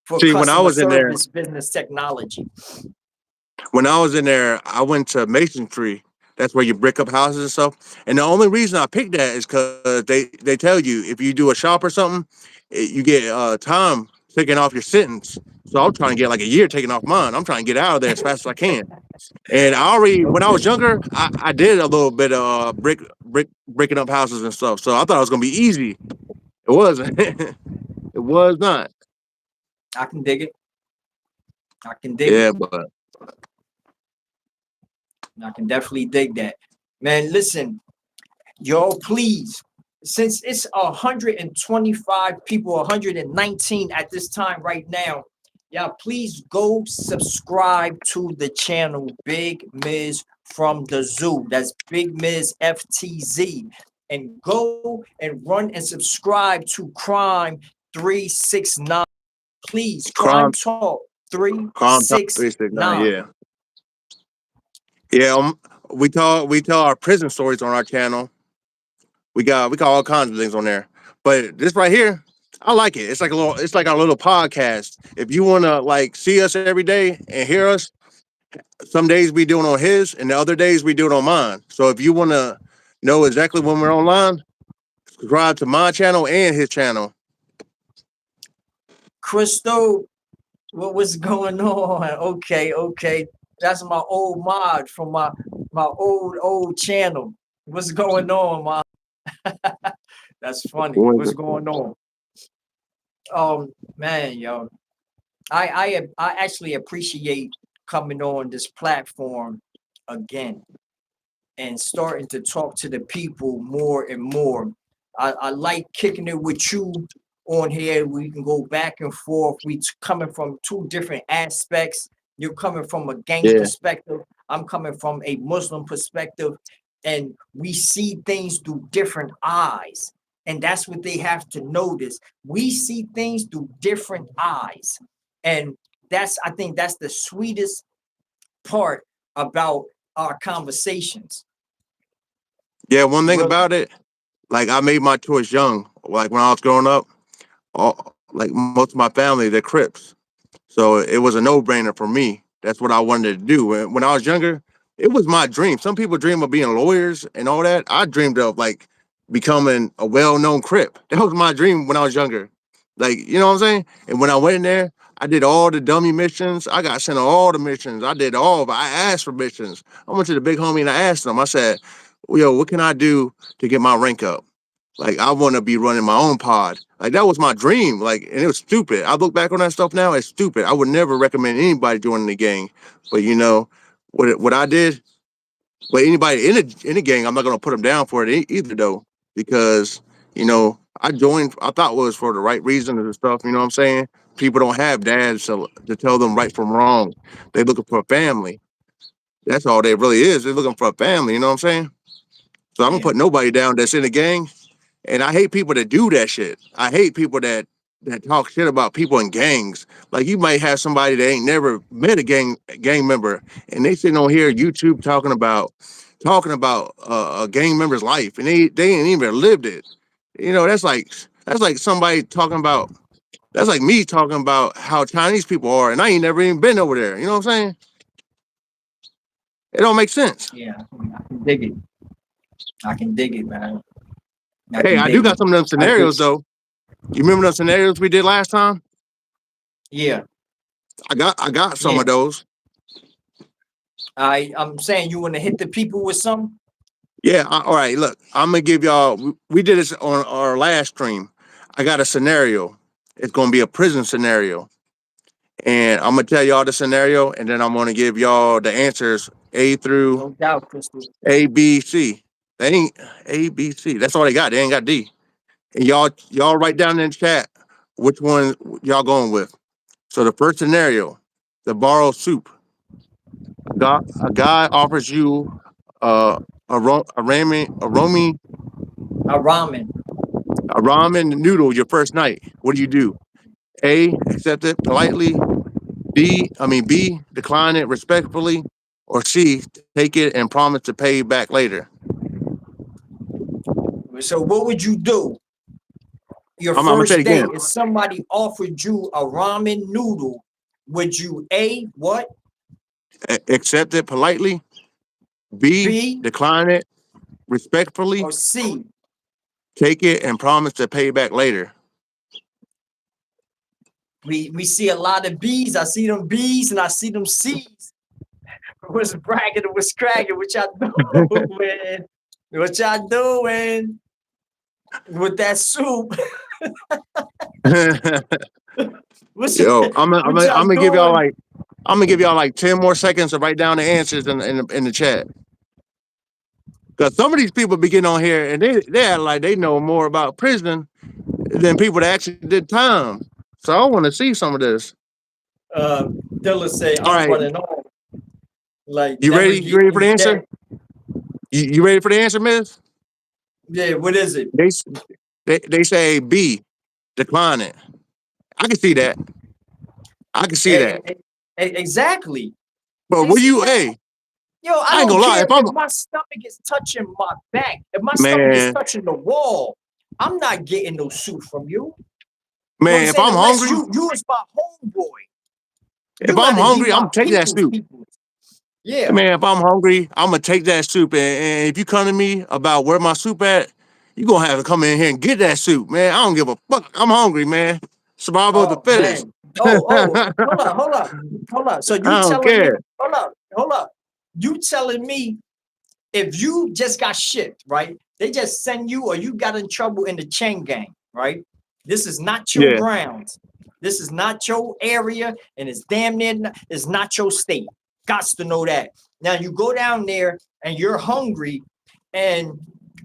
For See, when I customer was in there, service business technology. I went to masonry. That's where you brick up houses and stuff. And the only reason I picked that is because they tell you if you do a shop or something, you get time taking off your sentence. So I'm trying to get like a year taking off mine. I'm trying to get out of there as fast as I can. And I already, when I was Okay, younger, I did a little bit of breaking up houses and stuff. So I thought it was gonna be easy. It wasn't. It was not. I can dig it. I can dig it. Yeah, but I can definitely dig that. Man, listen, yo, please, since it's 125 people, 119 at this time right now, y'all, please go subscribe to the channel Big Miz from the Zoo. That's Big Miz FTZ. And go and run and subscribe to Crime 369. Please, Crime crime, Talk crime top 369. 369. Yeah, yeah. We tell our prison stories on our channel. We got all kinds of things on there. But this right here, I like it. It's like our little podcast. If you wanna like see us every day and hear us, some days we do it on his and the other days we do it on mine. So if you wanna know exactly when we're online, subscribe to my channel and his channel. Crystal, what was going on? Okay, okay. That's my old mod from my old channel. What's going on, ma? That's funny. What's going on? Man, yo, I actually appreciate coming on this platform again and starting to talk to the people more and more. I like kicking it with you on here. We can go back and forth. Coming from two different aspects. You're coming from a gang Yeah. perspective. I'm coming from a Muslim perspective, and we see things through different eyes. And that's what they have to notice. We see things through different eyes, and I think that's the sweetest part about our conversations. Yeah, one thing Really. about it, like I made my choice young. Like when I was growing up, like most of my family, they're Crips. So it was a no brainer for me. That's what I wanted to do. When I was younger, it was my dream. Some people dream of being lawyers and all that. I dreamed of like becoming a well known Crip. That was my dream when I was younger. Like, you know what I'm saying? And when I went in there, I did all the dummy missions. I got sent on all the missions. I did all of it. I asked for missions. I went to the big homie and I asked him, I said, yo, what can I do to get my rank up? Like I want to be running my own pod. Like that was my dream. Like, and it was stupid. I look back on that stuff now. It's stupid. I would never recommend anybody joining the gang. But what I did. But anybody in a gang, I'm not gonna put them down for it either though, because I joined. I thought it was for the right reason and stuff. You know what I'm saying? People don't have dads to tell them right from wrong. They looking for a family. That's all they really is. They're looking for a family. You know what I'm saying? So I'm gonna Yeah. put nobody down that's in a gang. And I hate people that do that shit. I hate people that that talk shit about people in gangs. Like you might have somebody that ain't never met a gang member, and they sitting on here YouTube talking about a gang member's life, and they ain't even lived it. You know, that's like somebody talking about. That's like me talking about how Chinese people are, and I ain't never even been over there. You know what I'm saying? It don't make sense. Yeah, I can dig it. I can dig it, man. I Hey, can I do dig got it. some of them I scenarios just, though. You remember those scenarios we did last time? yeah, I got some yeah. of those. I'm saying you want to hit the people with some. Yeah. All right. Look, I'm gonna give y'all. We did this on our last stream. I got a scenario. It's gonna be a prison scenario, and I'm gonna tell y'all the scenario, and then I'm gonna give y'all the answers A through No doubt, Crystal. A, B, C. They ain't A, B, C. That's all they got. They ain't got D. And y'all write down in the chat which one y'all going with. So the first scenario, the borrowed soup. A guy offers you uh, A ramen. a ramen noodle your first night. What do? A, accept it politely. B, decline it respectfully. Or C, take it and promise to pay you back later. So what would you do? Your I'm gonna say it first again. date, if somebody offered you a ramen noodle, would you A, what? Accept it politely. B, B, decline it respectfully. or C? Take it and promise to pay back later. We see a lot of B's. I see them B's and I see them C's. What's bragging and what's cracking? What y'all doing? What y'all doing with that soup? What's Yo, I'm gonna, I'm what gonna, y'all I'm gonna give y'all doing? like, I'm gonna give y'all like 10 more seconds to write down the answers in the chat. Because some of these people be getting on here and they act like they know more about prison than people that actually did time. So I want to see some of this. Uh, Dilla say All I'm right, running off. Like you never ready? You ready for the getting answer? that. You ready for the answer, Miss? Yeah, what is it? They they say B, decline it. I can see that. I can see that. Exactly. But They what say, you? man, Hey, yo, I I ain't don't gonna lie. care If I'm if my stomach is touching my back, if my stomach is man, touching the wall, I'm not getting no soup from you. You know what I'm man, if saying? I'm Unless hungry, you is my homeboy. if You I'm gotta be hungry, I'm my gonna take that people's soup. people. Yeah. Man, if I'm hungry, I'm gonna take that soup. And if you come to me about where my soup at, you gonna have to come in here and get that soup, man. I don't give a fuck. I'm hungry, man. Survival of the Oh fittest. man. Oh, hold up. So I you don't telling me, care. hold up. You telling me if you just got shipped, right? They just send you or you got in trouble in the chain gang, right? This is not your Yeah. grounds. This is not your area, and it's damn near it's not your state. Gots to know that. Now you go down there and you're hungry, and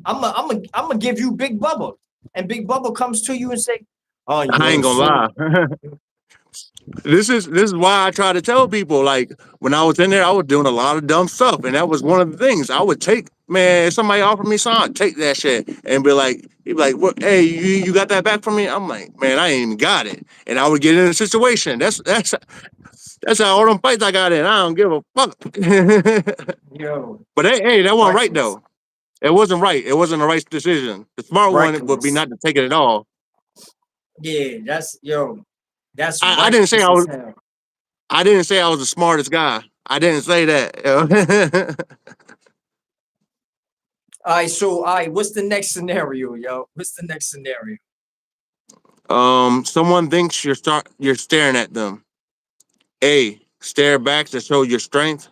I'm gonna give you Big Bubba, and Big Bubba comes to you and say, "Oh, you I want ain't a gonna soup?" lie. This is why I try to tell people. Like when I was in there, I was doing a lot of dumb stuff, and that was one of the things I would take. Man, if somebody offered me something, I'd take that shit and be like, he'd be like, "What? Hey, you got that back from me?" I'm like, "Man, I ain't even got it," and I would get in a situation. That's how all them fights I got in. I don't give a fuck. Yo, But hey, that wasn't right reckless, though. It wasn't right. It wasn't the right decision. The smart one would be reckless. not to take it at all. Yeah, that's yo, that's I didn't say reckless I as was. hell. I didn't say I was the smartest guy. I didn't say that. All right, what's the next scenario, yo? What's the next scenario? Someone thinks you're staring at them. A. Stare back to show your strength.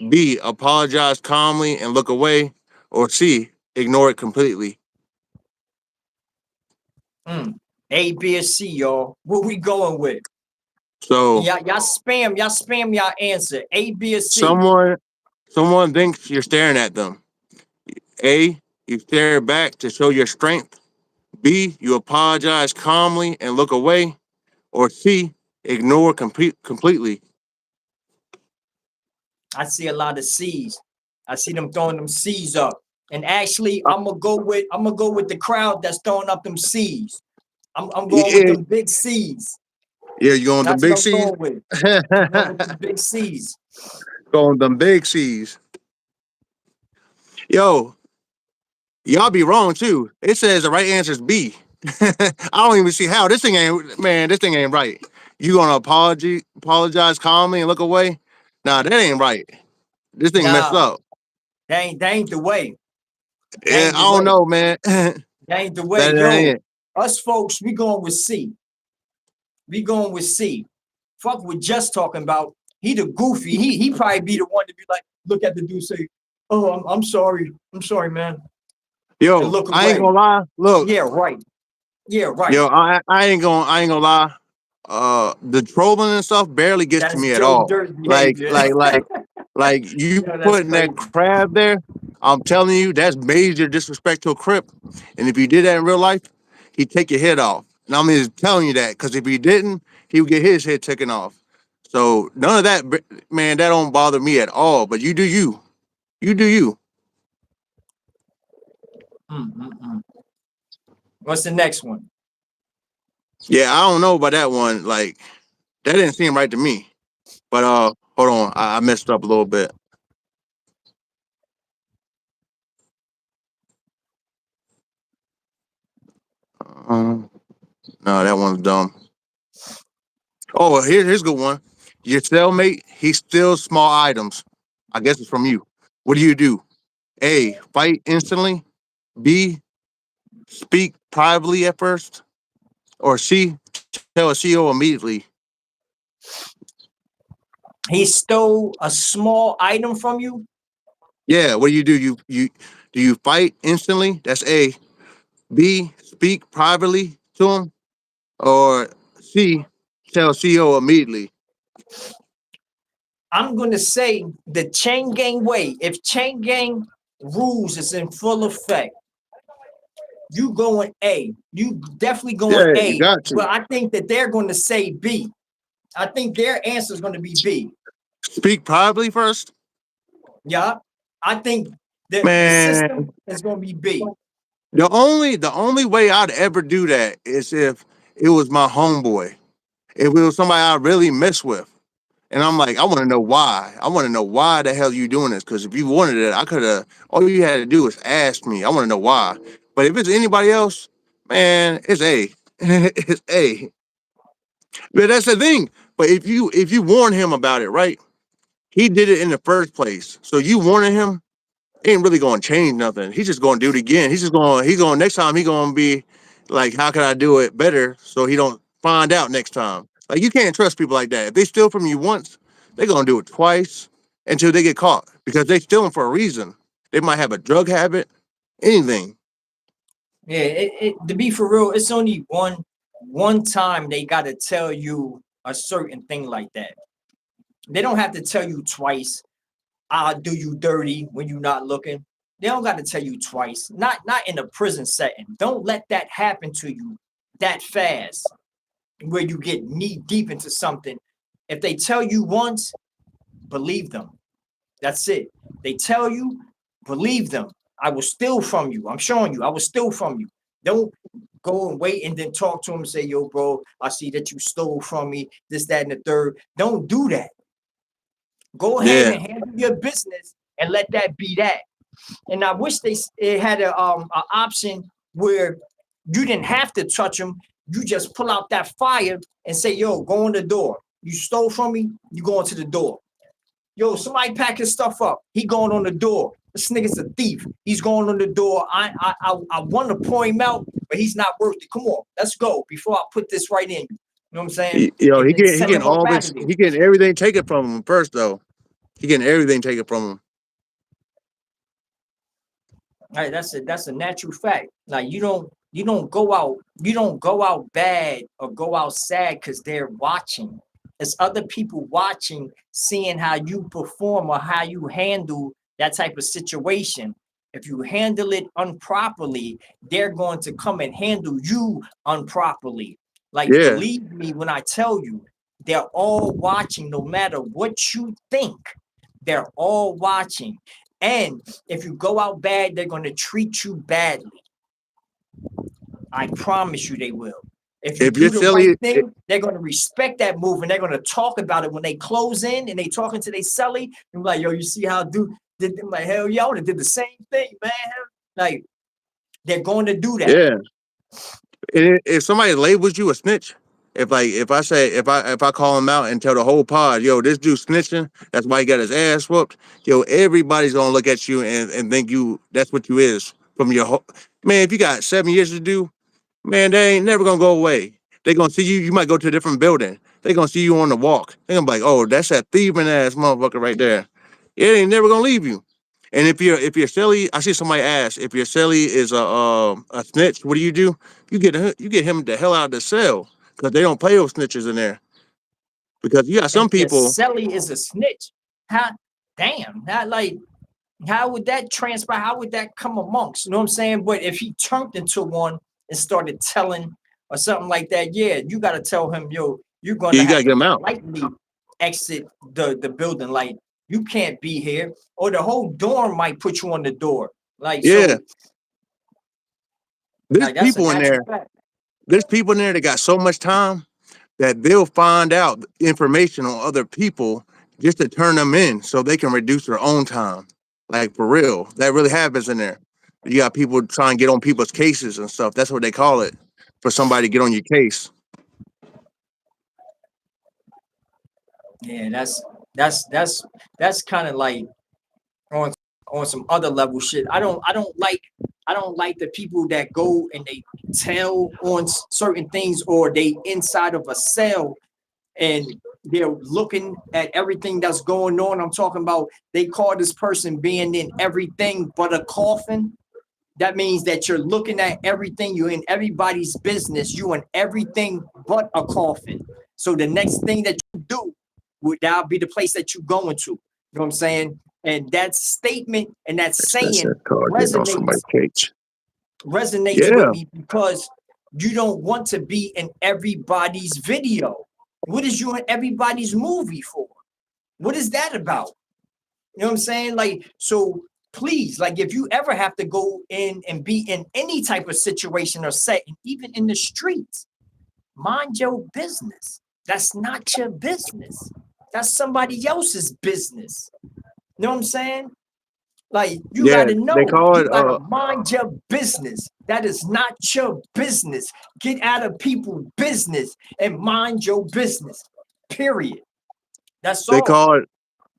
B. Apologize calmly and look away. Or C. Ignore it completely. Mm. A, B, or C, y'all. What we going with? So Y'all spam y'all answer. A, B, or C. someone someone thinks you're staring at them. A. You stare back to show your strength. B. You apologize calmly and look away. Or C. Ignore completely. I see a lot of C's. I see them throwing them C's up. And actually, I'm gonna go with the crowd that's throwing up them C's. I'm going with Yeah, them big C's. yeah, you going with the That's what big I'm C's? going with. I'm going with the big C's. Going with them big C's. Yo, y'all be wrong too. It says the right answer is B. I don't even see how this thing ain't. Man, this thing ain't right. You gonna apologize calmly and look away? Nah, that ain't right. This thing messed Nah, up. that ain't the way. That Yeah, ain't the I don't way. know, man. that That ain't the way. that Yo, ain't it. us folks, we going with C. We going with C. Fuck with just talking about. He the goofy. He probably be the one to be like, look at the dude, say, "Oh, I'm sorry, man," and Yo, look I ain't away. gonna lie. Look, Yeah, right. Yeah, right. yo, I ain't gonna lie. The trolling and stuff barely gets to That's me at Joe all. Dirt Like, behavior. like, like, like you Yeah, that's putting that crazy. crab there. I'm telling you, that's major disrespect to a Crip. And if you did that in real life, he'd take your head off. And I'm just telling you that because if he didn't, he would get his head taken off. So none of that, man. That don't bother me at all. But you do you. You do you. Mm. What's the next one? Yeah, I don't know about that one. Like that didn't seem right to me. But hold on, I messed up a little bit. Um, no, that one's dumb. Oh, well, here's a good one. Your cellmate, he steals small items. I guess it's from you. What do you do? A, fight instantly. B, speak privately at first. Or C, tell a CEO immediately. He stole a small item from you. Yeah, what do you do? You do you fight instantly? That's A. B, speak privately to him. Or C, tell CEO immediately. I'm gonna say the chain gang way. If chain gang rules is in full effect, you going A. You definitely going Yeah, you A. got to. But I think that they're going to say B. I think their answer is going to be B. Speak privately first. Yeah. I think that the system Man, is going to be B. the only way I'd ever do that is if it was my homeboy. If it was somebody I really mess with. And I'm like, I want to know why. I want to know why the hell you doing this. Because if you wanted it, I could have. All you had to do was ask me. I want to know why. But if it's anybody else, man, it's A. it's A. But that's the thing. But if you warn him about it, right? He did it in the first place. So you warning him ain't really going to change nothing. He's just going to do it again. He's going next time. He going to be like, how can I do it better so he don't find out next time. Like you can't trust people like that. If they steal from you once, they're going to do it twice until they get caught because they stealing for a reason. They might have a drug habit, anything. Yeah, to be for real, it's only one time they got to tell you a certain thing like that. They don't have to tell you twice. I'll do you dirty when you're not looking. They don't got to tell you twice. Not in a prison setting. Don't let that happen to you that fast where you get knee deep into something. If they tell you once, believe them. That's it. They tell you, believe them. I will steal from you. I'm showing you. I will steal from you. Don't go and wait and then talk to them and say, yo, bro, I see that you stole from me, this, that, and the third. Don't do that. Go ahead Yeah, and handle your business and let that be that. And I wish it had a option where you didn't have to touch them. You just pull out that fire and say, "Yo, go on the door. You stole from me. You going to the door. Yo, somebody pack his stuff up. He going on the door. This nigga's a thief. He's going on the door. I want to point him out, but he's not worth it. Come on, let's go before I put this right in you. You know what I'm saying? Yo, And he then getting he send getting him up all out of this. there. He getting everything taken from him first though. He getting everything taken from him. Right, that's a natural fact. Like you don't go out bad or go out sad because they're watching. It's other people watching, seeing how you perform or how you handle that type of situation. If you handle it improperly, they're going to come and handle you improperly. Like Yeah, believe me when I tell you, they're all watching no matter what you think. They're all watching. And if you go out bad, they're going to treat you badly. I promise you they will. If you If you're do the right silly, thing, they're going to respect that move and they're going to talk about it when they close in and they talking to their celly. And like, yo, you see how dude did? I'm like, hell, y'all did the same thing, man. Like, they're going to do that. yeah. If somebody labels you a snitch, if I call him out and tell the whole pod, yo, this dude snitching, that's why he got his ass whooped. Yo, everybody's gonna look at you and think you that's what you is from your whole man. If you got 7 years to do, man, they ain't never gonna go away. They gonna see you. You might go to a different building. They gonna see you on the walk. They gonna be like, oh, that's that thieving ass motherfucker right there. It ain't never gonna leave you. And if you're silly, I see somebody ask if your silly is a snitch. What do? You get him the hell out of the cell because they don't play with snitches in there. Because you got If some your people. celly is a snitch, how damn, not like how would that transpire? How would that come amongst? You know what I'm saying? But if he turned into one and started telling or something like that, yeah, you got to tell him, yo, you're going Yeah, to you gotta have get to him out. politely exit the building. Like, you can't be here, or the whole dorm might put you on the door. Like, Yeah, so, there's like, that's a people in natural there. fact. There's people in there that got so much time that they'll find out information on other people just to turn them in so they can reduce their own time. Like for real, that really happens in there. You got people trying to get on people's cases and stuff. That's what they call it for somebody to get on your case. Yeah, that's kind of like on some other level shit. I don't like the people that go and they tell on certain things, or they inside of a cell and they're looking at everything that's going on. I'm talking about they call this person being in everything but a coffin. That means that you're looking at everything, you're in everybody's business, you in everything but a coffin. So the next thing that you do would now be the place that you're going to. You know what I'm saying? And that statement and that That's saying that card getting on somebody's resonates case. resonates with Yeah, me because you don't want to be in everybody's video. What is you in everybody's movie for? What is that about? You know what I'm saying? Like, so please, like, if you ever have to go in and be in any type of situation or setting, even in the streets, mind your business. That's not your business. That's somebody else's business. You know what I'm saying? Like, you yeah. gotta They know, call you it. gotta mind your business. That is not your business. Get out of people's business and mind your business. Period. That's They all. call it.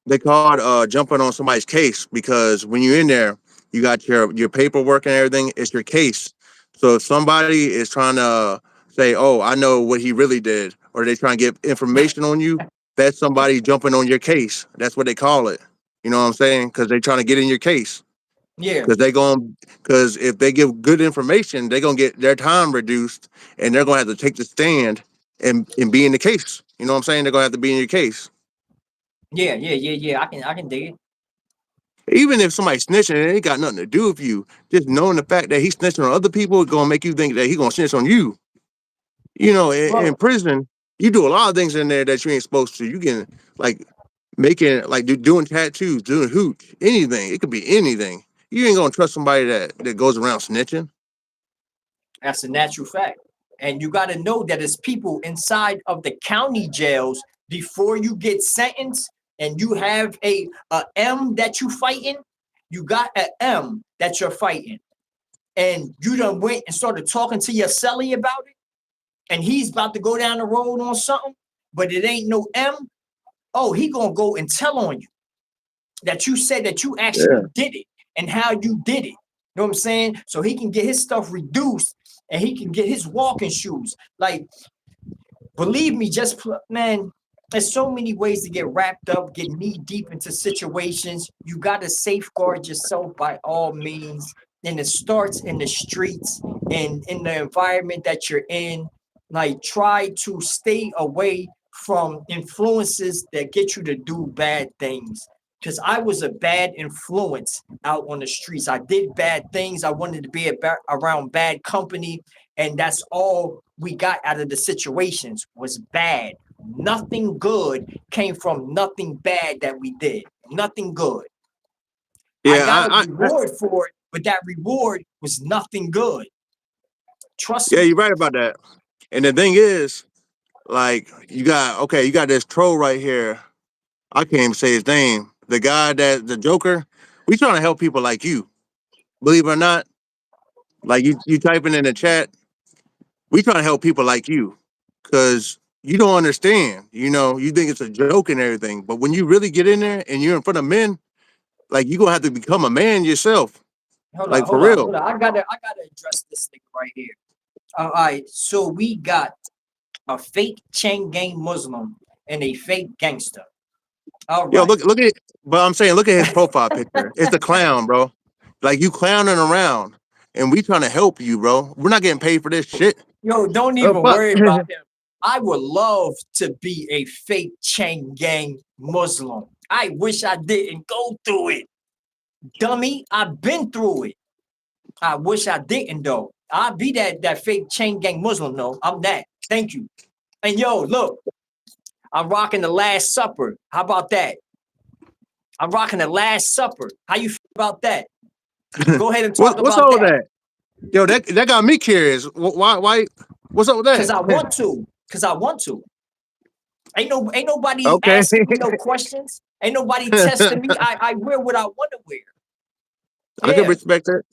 They call it jumping on somebody's case because when you're in there, you got your paperwork and everything. It's your case. So if somebody is trying to say, "Oh, I know what he really did," or they trying to get information on you, that's somebody jumping on your case. That's what they call it. You know what I'm saying? Because they're trying to get in your case. Yeah, Because if they give good information, they're gonna get their time reduced, and they're gonna have to take the stand and be in the case. You know what I'm saying? They're gonna have to be in your case. yeah. I can dig it. Even if somebody's snitching, it ain't got nothing to do with you. Just knowing the fact that he's snitching on other people is gonna make you think that he's gonna snitch on you. You know, in Well, prison, you do a lot of things in there that you ain't supposed to. You can like making like doing tattoos, doing hooch, anything. It could be anything. You ain't gonna trust somebody that goes around snitching. that's a natural fact. And you got to know that it's people inside of the county jails before you get sentenced and you have a M that you fighting, you got a M that you're fighting. And you done went and started talking to your celly about it, and he's about to go down the road on something, but it ain't no M. Oh, he gonna go and tell on you that you said that you actually Yeah, did it and how you did it. You know what I'm saying? So he can get his stuff reduced and he can get his walking shoes. Like, believe me, man, there's so many ways to get wrapped up, get knee deep into situations. You got to safeguard yourself by all means. And it starts in the streets and in the environment that you're in. Like, try to stay away from influences that get you to do bad things. Because I was a bad influence out on the streets. I did bad things. I wanted to be around bad company, and that's all we got out of the situations was bad. Nothing good came from nothing bad that we did. Nothing good. I yeah, got a I reward for it, but that reward was nothing good. Trust yeah, me. you're right about that. And the thing is, like, you got this troll right here. I can't even say his name. The guy that the Joker. We trying to help people like you. Believe it or not, like you typing in the chat. We trying to help people like you, cause you don't understand. You know, you think it's a joke and everything, but when you really get in there and you're in front of men, like you gonna have to become a man yourself. Hold on, Like for hold on, hold real. on. I gotta address this thing right here. All right, so we got a fake chain gang Muslim and a fake gangster. All Yo, right. look at. But I'm saying, look at his profile picture. It's the clown, bro. Like you clowning around, and we trying to help you, bro. We're not getting paid for this shit. Yo, don't Oh even fuck. worry about him. I would love to be a fake chain gang Muslim. I wish I didn't go through it. Dummy, I've been through it. I wish I didn't though. I'll be that fake chain gang Muslim though. I'm that. Thank you. And yo, look, I'm rocking the Last Supper. How about that? I'm rocking the Last Supper. How you feel about that? Go ahead and talk What's about up with that. that? Yo, that got me curious. Why? What's up with Cause I that? want to. Cause I want to. Ain't nobody Okay. asking me no questions. Ain't nobody testing me. I wear what I want to wear. I can Yeah, respect that.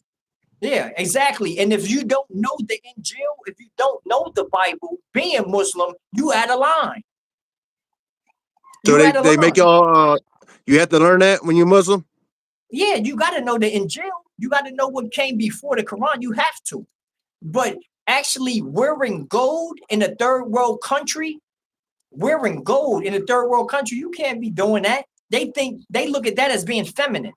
yeah, exactly. And if you don't know the Injil, if you don't know the Bible, being Muslim, you out of line. So You out of they make line. y'all. You have to learn that when you're Muslim. Yeah, you got to know the Injil. You got to know what came before the Quran. You have to. But actually, wearing gold in a third world country, you can't be doing that. They look at that as being feminine.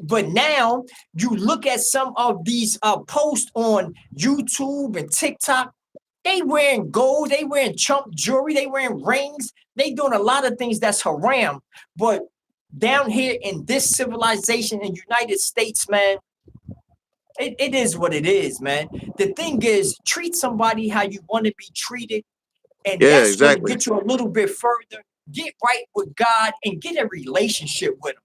But now you look at some of these posts on YouTube and TikTok. They wearing gold, they wearing chump jewelry, they wearing rings, they doing a lot of things that's haram. But down here in this civilization in United States, man, it is what it is, man. The thing is, treat somebody how you want to be treated, and Yeah, that's going to exactly. get you a little bit further. Get right with God and get a relationship with Him.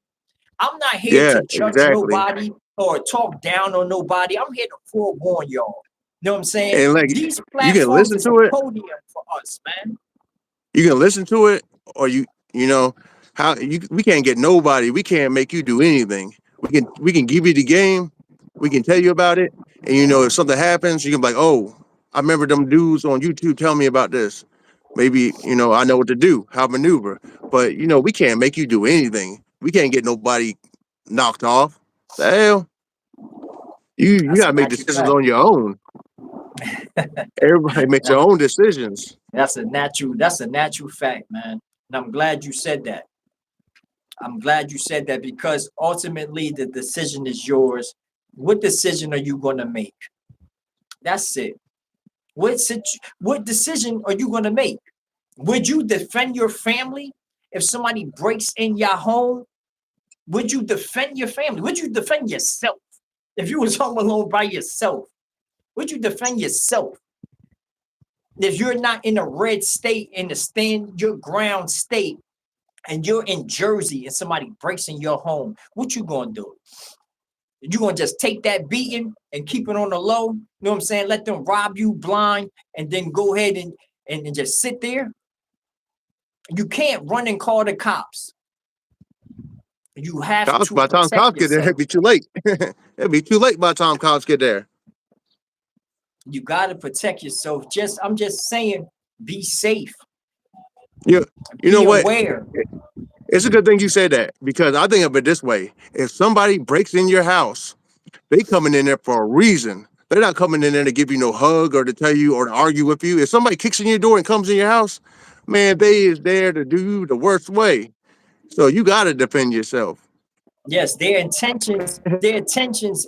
I'm not here Yeah, to judge exactly. nobody or talk down on nobody. I'm here to forewarn y'all. You know what I'm saying? And like These you can platforms listen is a to it. podium for us, man. You can listen to it, or you know how you we can't get nobody. We can't make you do anything. We can give you the game. We can tell you about it, and if something happens, you can be like, oh, I remember them dudes on YouTube telling me about this. Maybe I know what to do, how to maneuver. But we can't make you do anything. We can't get nobody knocked off. The hell, you That's a gotta make natural decisions fact. on your own. Everybody makes their own decisions. That's a natural fact, man. And I'm glad you said that. I'm glad you said that because ultimately the decision is yours. What decision are you gonna make? That's it. What decision are you gonna make? Would you defend your family if somebody breaks in your home? Would you defend your family? Would you defend yourself? If you was home alone by yourself, would you defend yourself? If you're not in a red state, in the stand your ground state, and you're in Jersey and somebody breaks in your home, what you gonna do? You gonna just take that beating and keep it on the low? You know what I'm saying? Let them rob you blind and then go ahead and just sit there? You can't run and call the cops. You have Cops, to by the time protect cops get there, yourself. it'd be too late. It'd be too late by the time cops get there. You gotta protect yourself. I'm just saying, be safe, You, you know be what? aware. It's a good thing you said that because I think of it this way: if somebody breaks in your house, they coming in there for a reason. They're not coming in there to give you no hug or to tell you or to argue with you. If somebody kicks in your door and comes in your house, man, they is there to do you the worst way. So you got to defend yourself. Yes, their intentions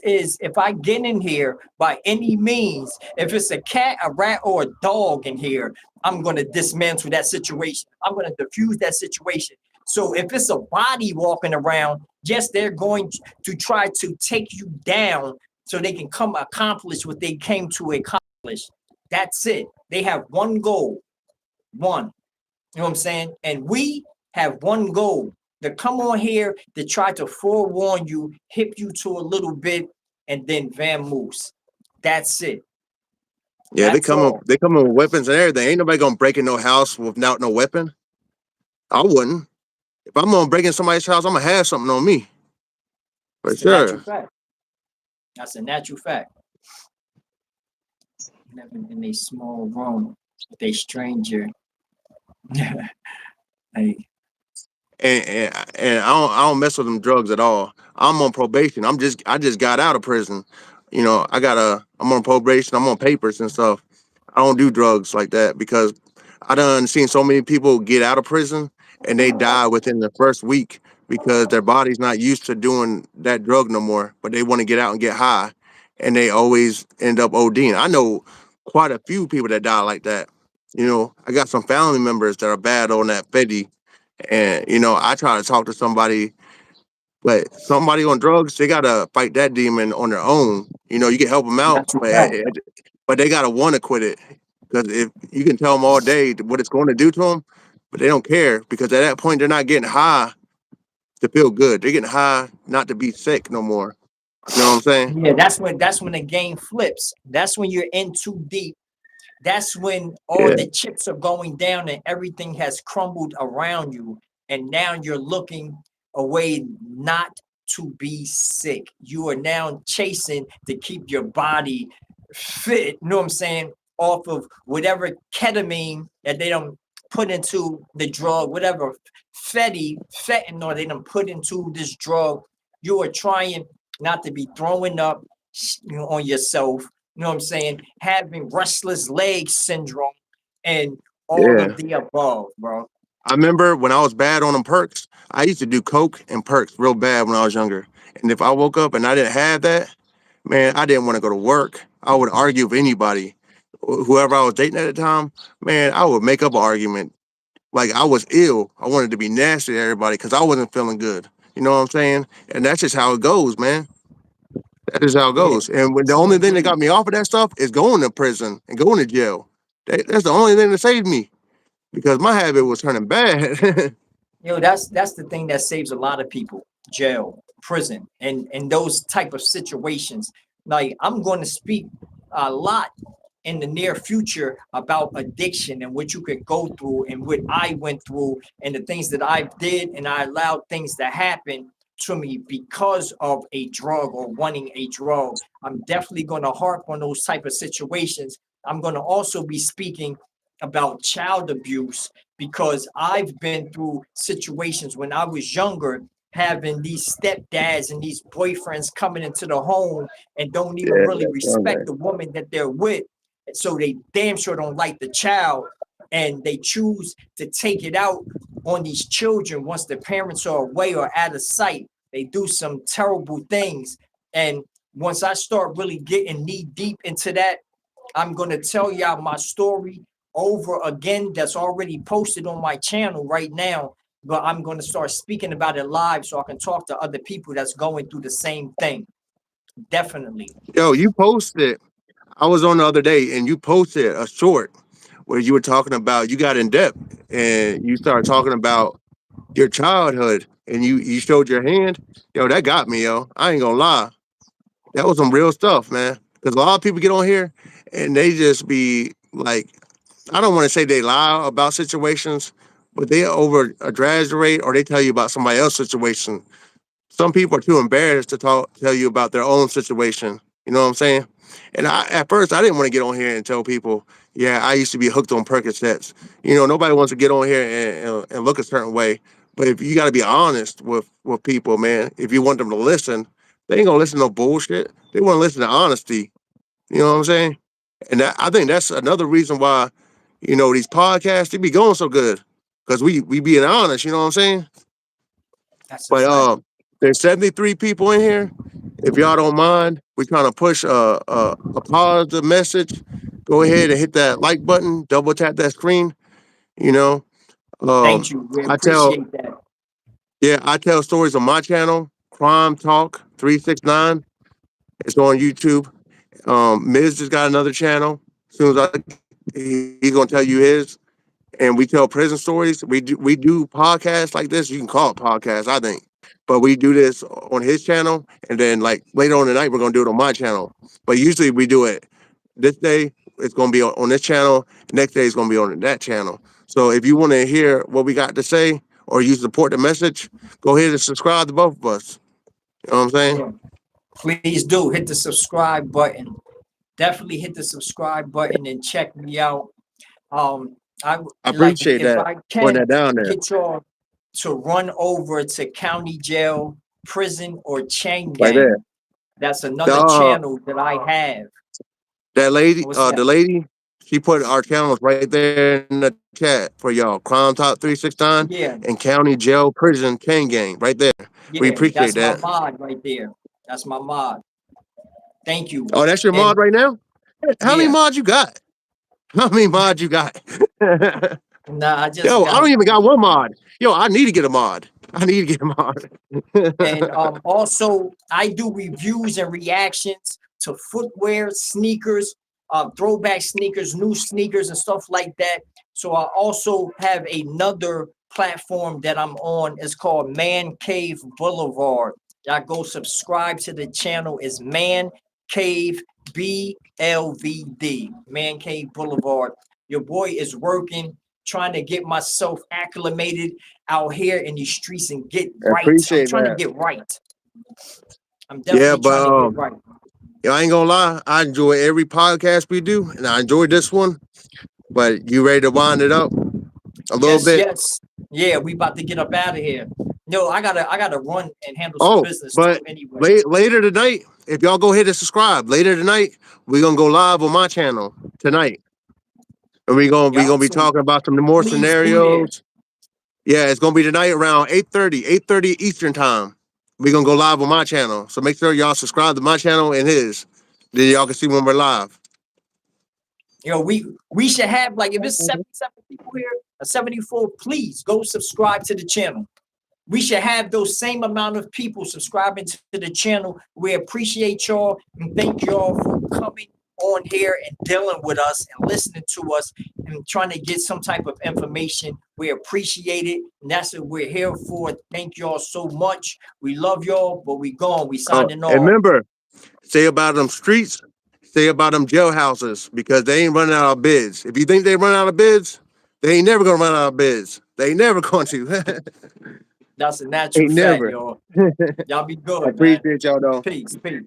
is if I get in here by any means, if it's a cat, a rat, or a dog in here, I'm gonna dismantle that situation. I'm gonna diffuse that situation. So if it's a body walking around, yes, they're going to try to take you down so they can come accomplish what they came to accomplish. That's it. They have one goal. One. You know what I'm saying? And we have one goal to come on here to try to forewarn you, hip you to a little bit, and then vamoose. That's it. Yeah, That's all. they come in with weapons and everything. Ain't nobody gonna break in no house without no weapon. I wouldn't. If I'm gonna break in somebody's house, I'm gonna have something on me for It's the natural sure. fact. That's a natural fact. Living in a small room with a stranger. Like, And I don't mess with them drugs at all. I'm on probation. I just got out of prison. You know, I'm on probation. I'm on papers and stuff. I don't do drugs like that because I done seen so many people get out of prison and they die within the first week because their body's not used to doing that drug no more, but they want to get out and get high, and they always end up ODing. I know quite a few people that die like that. You know, I got some family members that are bad on that Fetty, and you know, I try to talk to somebody, but somebody on drugs, they gotta fight that demon on their own. You know, you can help them out, natural fact. but they gotta want to quit it. Because if you can tell them all day what it's going to do to them, but they don't care because at that point they're not getting high to feel good. They're getting high not to be sick no more. You know what I'm saying? Yeah, that's when the game flips. That's when you're in too deep. That's when all Yeah, the chips are going down and everything has crumbled around you. And now you're looking away not to be sick. You are now chasing to keep your body fit, you know what I'm saying? Off of whatever ketamine that they don't put into the drug, whatever fentanyl they don't put into this drug. You are trying not to be throwing up, you know, on yourself, you know what I'm saying? Having restless leg syndrome and all of yeah. the above, bro. I remember when I was bad on them perks, I used to do coke and perks real bad when I was younger. And if I woke up and I didn't have that, man, I didn't want to go to work. I would argue with anybody. Whoever I was dating at the time, man, I would make up an argument. Like I was ill. I wanted to be nasty to everybody because I wasn't feeling good. You know what I'm saying? And that's just how it goes, man. That is how it Yeah, goes. And when the true only thing that indeed. got me off of that stuff is going to prison and going to jail. That's the only thing that saved me because my habit was turning bad. That's the thing that saves a lot of people. Jail, prison, and those type of situations. Like I'm going to speak a lot in the near future about addiction and what you could go through and what I went through and the things that I did and I allowed things to happen to me because of a drug or wanting a drug. I'm definitely going to harp on those type of situations. I'm going to also be speaking about child abuse because I've been through situations when I was younger, having these stepdads and these boyfriends coming into the home and don't even Yeah, really that's one respect thing. the woman that they're with. So they damn sure don't like the child and they choose to take it out on these children once the parents are away or out of sight. They do some terrible things. And once I start really getting knee deep into that, I'm going to tell y'all my story over again that's already posted on my channel right now. But I'm going to start speaking about it live so I can talk to other people that's going through the same thing. Definitely. Yo, you posted. I was on the other day and you posted a short where you were talking about you got in depth and you started talking about your childhood and you showed your hand. Yo, that got me, yo. I ain't gonna lie. That was some real stuff, man. Because a lot of people get on here and they just be like, I don't want to say they lie about situations, but they over exaggerate or they tell you about somebody else's situation. Some people are too embarrassed to tell you about their own situation. You know what I'm saying? And at first I didn't want to get on here and tell people, yeah, I used to be hooked on Percocets. You know, nobody wants to get on here and look a certain way. But if you got to be honest with people, man, if you want them to listen, they ain't gonna listen to no bullshit. They want to listen to honesty. You know what I'm saying? And I think that's another reason why, you know, these podcasts they be going so good because we being honest. You know what I'm saying? That's a But fact. there's 73 people in here. If y'all don't mind, we're trying to push a positive message. Go ahead and hit that like button. Double tap that screen. You know, Thank you. We I tell appreciate that. yeah, I tell stories on my channel, Crime Talk 369. It's on YouTube. Miz just got another channel. As soon as he's gonna tell you his, and we tell prison stories. We do podcasts like this. You can call it podcast, I think, but we do this on his channel, and then like later on tonight we're gonna do it on my channel. But usually we do it this day. it's gonna be on this channel. Next day it's gonna be on that channel. So if you want to hear what we got to say or you support the message, go ahead and subscribe to both of us. You know what I'm saying? Yeah. Please do hit the subscribe button. Definitely hit the subscribe button and check me out. Um, I I like appreciate if that. I Putting can that down there. get y'all to run over to county jail, prison, or chain Right there. gang. That's another Uh, channel that I have. that lady, What's that? the lady, she put our channels right there in the chat for y'all. Crime Top 369 Yeah, and County Jail Prison Chain Gang right there. We yeah, appreciate that's my that. mod right there. That's my mod. Thank you. Oh, that's your mod And right now? How many yeah, mods you got? How many mods you got? nah, I just Yo, I don't got even one. got one mod. Yo, I need to get a mod. I need to get a mod. And also I do reviews and reactions to footwear, sneakers, throwback sneakers, new sneakers, and stuff like that. So I also have another platform that I'm on. It's called Man Cave Boulevard. Y'all go subscribe to the channel. It's Man Cave BLVD, Man Cave Boulevard. Your boy is working, trying to get myself acclimated out here in these streets and get I right. I'm appreciate trying to that. get right. I'm Yeah, definitely but trying to get right. yo, I ain't gonna lie. I enjoy every podcast we do, and I enjoyed this one. But you ready to wind it up a little Yes, bit? yes. Yeah, we about to get up out of here. No, I gotta run and handle some Oh, business too but anyway. later tonight, if y'all go ahead and subscribe, later tonight we're gonna go live on my channel tonight, and we gonna Yup. be So talking about some more please be there. scenarios. Yeah, it's gonna be tonight around 8:30 Eastern time. We're gonna go live on my channel. So make sure y'all subscribe to my channel and his. Then y'all can see when we're live. We should have like if it's 77 people here, 74, please go subscribe to the channel. We should have those same amount of people subscribing to the channel. We appreciate y'all and thank y'all for coming on here and dealing with us and listening to us and trying to get some type of information. We appreciate it. And that's what we're here for. Thank y'all so much. We love y'all, but we gone. We Oh, signing and off. remember, say about them streets, say about them jailhouses, because they ain't running out of bids. If you think they run out of bids, they ain't never gonna run out of bids. They ain't never going to. That's a natural ain't fact, never. y'all. Y'all be I good, man. appreciate y'all though. Peace, peace.